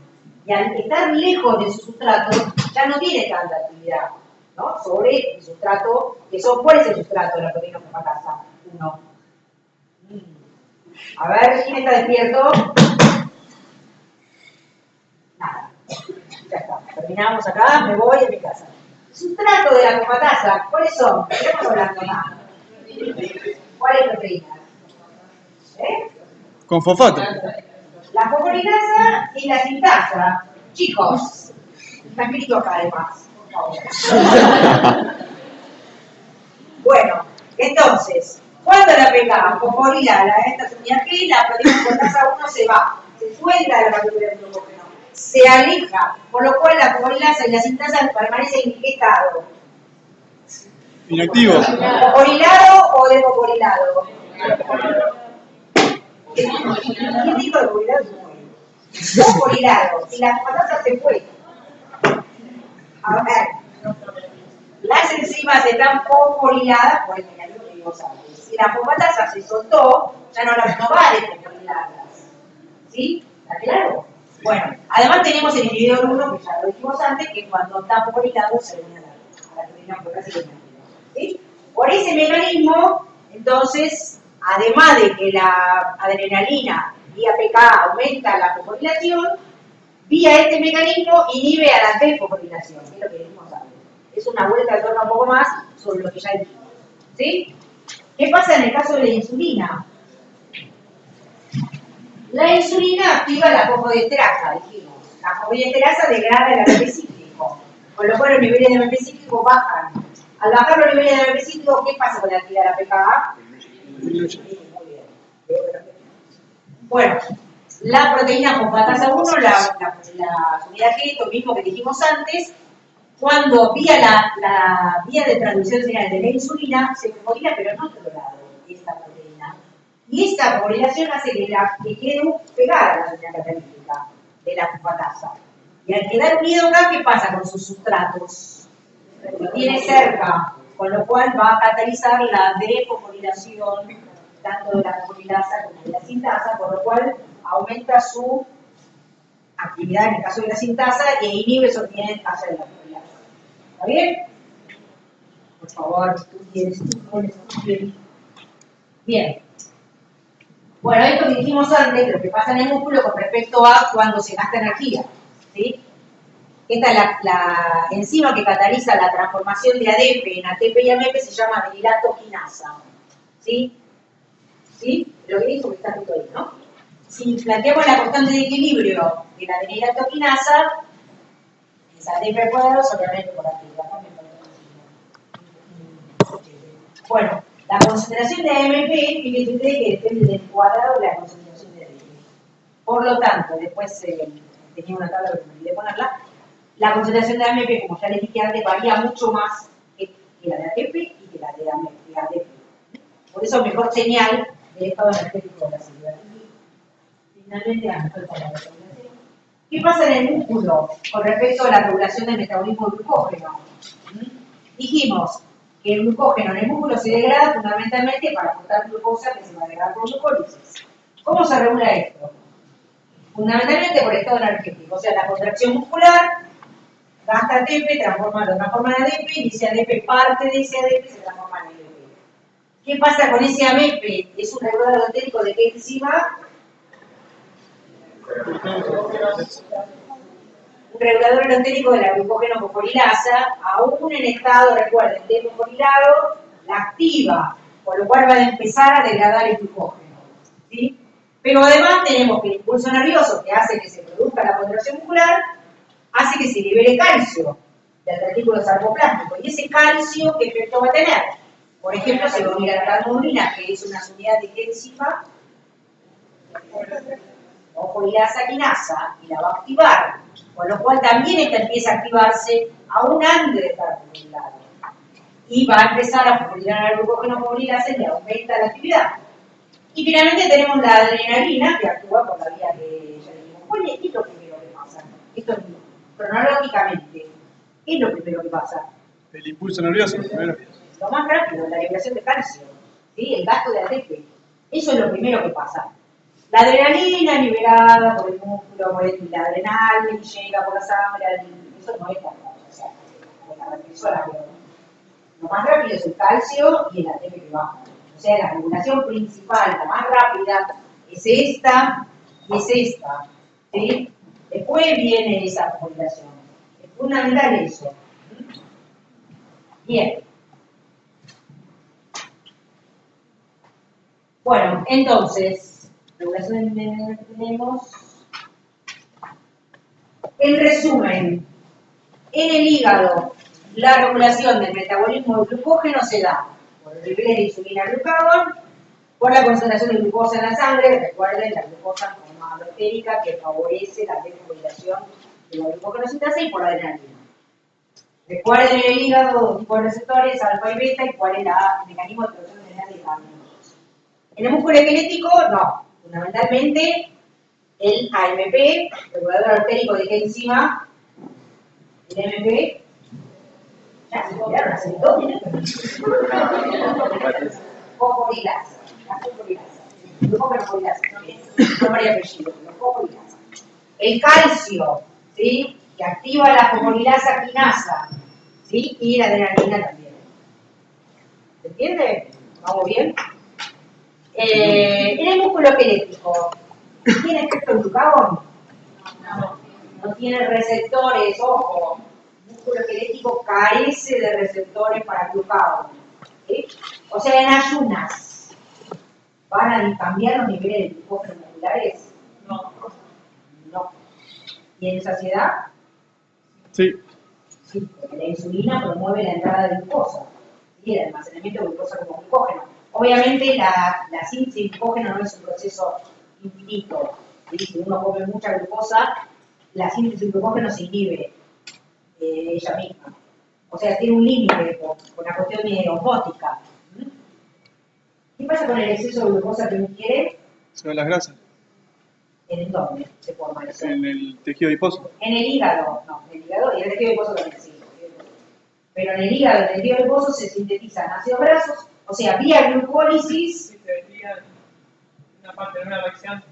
Y al estar lejos de su sustrato, ya no tiene tanta actividad, ¿no? Sobre el sustrato, ¿cuál es el sustrato de la proteína fosfatasa? 1. A ver, ¿quién está despierto? Nada. Ya está. Terminamos acá, me voy a mi casa. Sustrato de la fosfatasa, ¿cuáles son? ¿Qué estamos hablando acá? ¿Cuál es proteína? Con fosfato. La fosforilasa y la sintasa. Chicos, está escrito acá además, por favor. Bueno, entonces, cuando la PK fosforila a esta subunidad G, la proteína fosfatasa 1 se va, se suelta de la partícula del glucógeno, se aleja, por lo cual la fosforilasa y la sintasa permanecen en qué estado. Inactivo. ¿Fosforilado o desfosforilado? ¿Quién dijo desfosforilado? Fosforilado. Y la fosfatasa se fue. A ver, las enzimas están fosforiladas por el mecanismo que vimos antes. Si la fosfatasa se soltó, ya no va a desfosforilarlas. ¿Sí? ¿Está claro? Bueno, además tenemos el inhibidor 1, que ya lo dijimos antes, que cuando está fosforilado se une a la proteína fosfatasa. ¿Sí? Por ese mecanismo, entonces, además de que la adrenalina vía PK aumenta la fosforilación, vía este mecanismo inhibe a la desfosforilación, que es lo que dijimos antes. Es una vuelta de torno un poco más sobre lo que ya dijimos. ¿Sí? ¿Qué pasa en el caso de la insulina? La insulina activa la fosfodiesterasa, dijimos. La fosfodiesterasa degrada el AMP cíclico, con lo cual los niveles de AMP cíclico bajan. Al bajar los niveles de AMP cíclico, ¿qué pasa con la actividad de la PKA? Muy bien. Bueno, la proteína fosfatasa 1, la unidad G, esto mismo que dijimos antes, cuando vía la vía de transducción señal de la insulina se fosforila, pero en otro lado, esta proteína. Y esta fosforilación hace que quede pegada a la unidad catalítica de la fosfatasa. Y al quedar unido acá, ¿qué pasa con sus sustratos? Lo tiene cerca, con lo cual va a catalizar la desfosforilación tanto de la fosforilasa como de la sintasa, por lo cual aumenta su actividad en el caso de la sintasa e inhibe su actividad en el caso de la fosforilasa. ¿Está bien? Por favor, estudien. Bien. Bueno, esto que dijimos antes, lo que pasa en el músculo con respecto a cuando se gasta energía. ¿Sí? Esta es la enzima que cataliza la transformación de ADP en ATP y AMP, se llama adenilato-quinasa. ¿Sí? ¿Sí? Lo que dijo que está escrito ahí, ¿no? Si planteamos la constante de equilibrio de la adenilato-quinasa, es ADP al cuadrado solamente por aquí. Bueno, la concentración de AMP, fíjense ustedes que depende del cuadrado de la concentración de ADP. Por lo tanto, después tenía una tabla que me olvidé ponerla, la concentración de AMP, como ya les dije antes, varía mucho más que la de ATP y que la de ADP. Por eso, mejor señal del estado energético de la célula. Y finalmente, ¿qué pasa en el músculo con respecto a la regulación del metabolismo del glucógeno? Dijimos que el glucógeno en el músculo se degrada fundamentalmente para aportar glucosa que se va a degradar por glucólisis. ¿Cómo se regula esto? Fundamentalmente por estado energético, o sea, la contracción muscular gasta ATP, transforma en ADP, y ese ADP, parte de ese ADP se transforma en ADP. ¿Qué pasa con ese AMP? Es un regulador entérico de qué enzima? Un regulador entérico de la glucógeno fosforilasa, aún en estado, recuerden, desfosforilado, la activa, por lo cual va a empezar a degradar el glucógeno. ¿Sí? Pero además tenemos que el impulso nervioso, que hace que se produzca la contracción muscular, hace que se libere calcio del retículo sarcoplástico. ¿Y ese calcio qué efecto va a tener? Por ejemplo, se va a unir a la almudina, que es una unidad de qué enzima. fosfolilasa quinasa y la va a activar, con lo cual también esta empieza a activarse aún antes de estar fosfolilado. Y va a empezar a fosforilar al glucógeno fosfolilasa y le aumenta la actividad. Y finalmente tenemos la adrenalina, que actúa por la vía que ya dijimos. ¿Cuál es lo primero que pasa? Esto es cronológicamente. ¿Qué es lo primero que pasa? El impulso nervioso, primero. Lo más rápido, la liberación de calcio, ¿sí? El gasto de ATP. Eso es lo primero que pasa. La adrenalina liberada por el músculo, por la adrenal, llega por la sangre, eso no es tan rápido. O sea, la represora, pero lo más rápido es el calcio y el ATP que baja. O sea, la regulación principal, la más rápida, es esta y es esta. ¿Sí? Después viene esa fosforilación. Es fundamental eso. Bien. Bueno, entonces, regulación tenemos. En resumen, en el hígado, la regulación del metabolismo del glucógeno se da por el nivel de insulina-glucagón, por la concentración de glucosa en la sangre, recuerden la glucosa como alostérica que favorece la desfosforilación de la glucogenosintasa y por la adrenalina. Recuerden en el hígado dos tipos de receptores, alfa y beta, y cuál es el mecanismo de producción adrenal de cada uno. En el músculo esquelético, no. Fundamentalmente, el AMP, regulador alostérico de qué enzima, el AMP, ya se olvidaron hace 2 minutos. Fosfolilasa, la fosfolilasa. Glucogenofosfolilasa, no María apellido, la fosfolilasa. El calcio, ¿sí? Que activa la fosfolilasa quinasa, ¿sí? Y la adrenalina también. ¿Se entiende? ¿Vamos bien? En el músculo esquelético, ¿tiene efecto glucagón? No tiene receptores, ojo. El músculo esquelético carece de receptores para glucagón. ¿Sí? O sea, en ayunas, ¿van a cambiar los niveles de glucógeno musculares? No. ¿Y en saciedad? Sí. Sí, porque la insulina promueve la entrada de glucosa y el almacenamiento de glucosa como glucógeno. Obviamente la síntesis de glucógeno no es un proceso infinito. ¿Sí? Si uno come mucha glucosa, la síntesis de glucógeno se inhibe ella misma. O sea, tiene un límite con la cuestión de osmótica. ¿Qué pasa con el exceso de glucosa que uno quiere? Se van las grasas. ¿En dónde se forma eso? En el tejido adiposo. En el hígado, no, en el hígado y en el tejido adiposo también, sí. Pero en el hígado y en el tejido adiposo se sintetizan ácidos grasos, o sea, vía glucólisis. Sí, se vendría una parte de una reacción.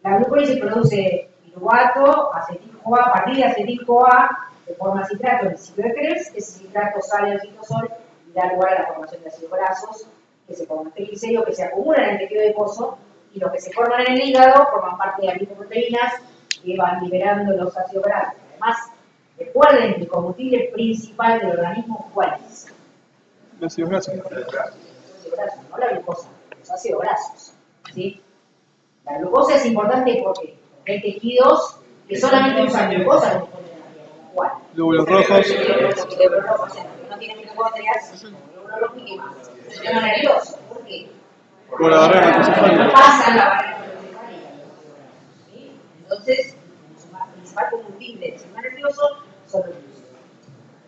La glucólisis produce piruvato, acetil-CoA, a partir de acetil-CoA se forma citrato en el ciclo de Krebs, ese citrato sale al citosol y da lugar a la formación de ácidos grasos, que se forman triglicéridos, que se acumulan en el tejido adiposo, y los que se forman en el hígado forman parte de las lipoproteínas que van liberando los ácidos grasos. Además, recuerden que el combustible principal del organismo, ¿cuál es? Los ácidos grasos. Los ácidos grasos, no la glucosa, los ácidos grasos. ¿Sí? La glucosa es importante porque hay tejidos que solamente usan glucosa en la piel. ¿Cuál? Glóbulos rojos. Glóbulos rojos, que no tienen mitocondrias, glóbulos rojos y más. El sistema nervioso, ¿por qué? Por la barrera macrocefálica. No pasan la barrera macrocefálica. ¿Sí? Entonces, el principal combustible del sistema nervioso son los glúcidos.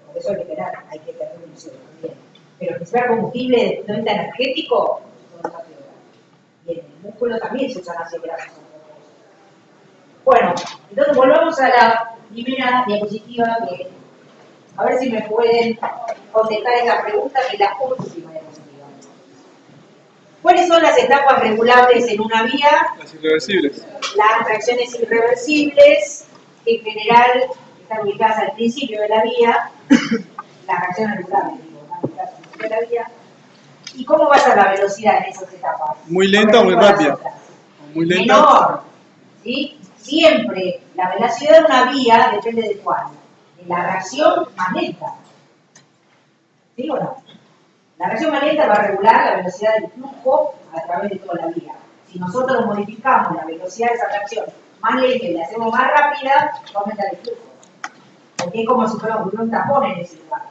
Por eso hay que tener glúcidos también. Pero el principal combustible desde el punto de vista energético son los ácidos grasos. Y en el músculo también se usan ácidos grasos. Bueno, entonces volvamos a la primera diapositiva, que a ver si me pueden contestar esa pregunta, que es la última diapositiva. ¿Cuáles son las etapas regulables en una vía? Las irreversibles. Las reacciones irreversibles, que en general están ubicadas al principio de la vía. Las reacciones regulables, digo, están ubicadas al principio de la vía. ¿Y cómo va a ser la velocidad en esas etapas? Muy lenta o muy rápida. Muy lenta. Menor. ¿Sí? Siempre la velocidad de una vía depende de cuál. De la reacción más lenta. ¿Sí o no? La reacción más lenta va a regular la velocidad del flujo a través de toda la vía. Si nosotros modificamos la velocidad de esa reacción más lenta y la hacemos más rápida, va a aumentar el flujo. Porque es como si fuera un tapón en ese lugar.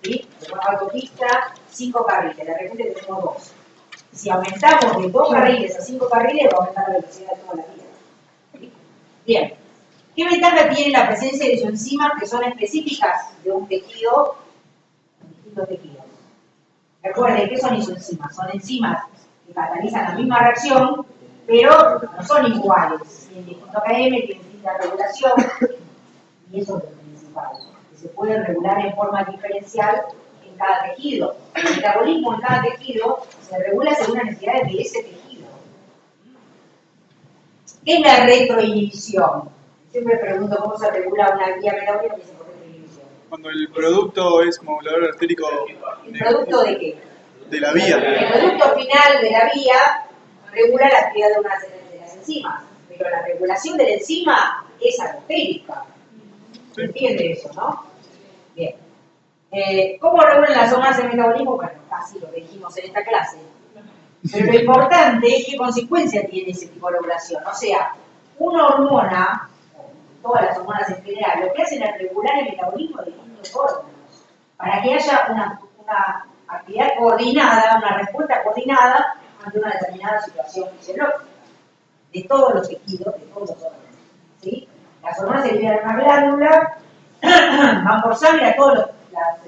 ¿Sí? Tenemos autopista, 5 carriles, de repente tenemos 2. Si aumentamos de 2 carriles a 5 carriles, va a aumentar la velocidad de toda la vía. Bien. ¿Qué ventaja tiene la presencia de isoenzimas que son específicas de un tejido en distintos tejidos? Recuerden, ¿qué son isoenzimas? Son enzimas que catalizan la misma reacción, pero no son iguales. Tienen distinto KM, tienen distinta regulación, y eso es lo principal, que se puede regular en forma diferencial en cada tejido. El metabolismo en cada tejido se regula según las necesidades de ese tejido. ¿Qué es la retroinhibición? Siempre pregunto cómo se regula una vía metabólica y se pone retroinhibición. Cuando el producto es modulador artérico. ¿El producto de qué? De la vía. El producto final de la vía regula la actividad de unas de las enzimas, pero la regulación de la enzima es alostérica. ¿Se entiende eso, no? Bien. ¿Cómo regulan las hormonas del metabolismo? Bueno, casi lo que dijimos en esta clase. Pero lo importante es qué consecuencia tiene ese tipo de regulación. O sea, una hormona, todas las hormonas en general, lo que hacen es regular el metabolismo de distintos órganos, para que haya una actividad coordinada, una respuesta coordinada ante una determinada situación fisiológica, de todos los tejidos, de todos los órganos. ¿Sí? Las hormonas se liberan en una glándula, van por sangre a todas las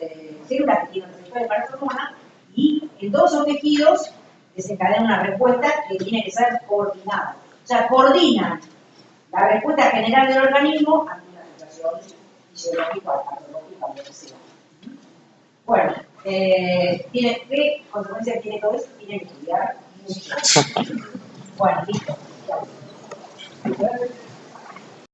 células que tienen receptores para esa hormona, y en todos esos tejidos desencadena una respuesta que tiene que ser coordinada. O sea, coordinan la respuesta general del organismo ante una situación fisiológica o patológica o lo que sea. Bueno, ¿qué consecuencias tiene todo esto? Tienen que estudiar mucho. Bueno, listo.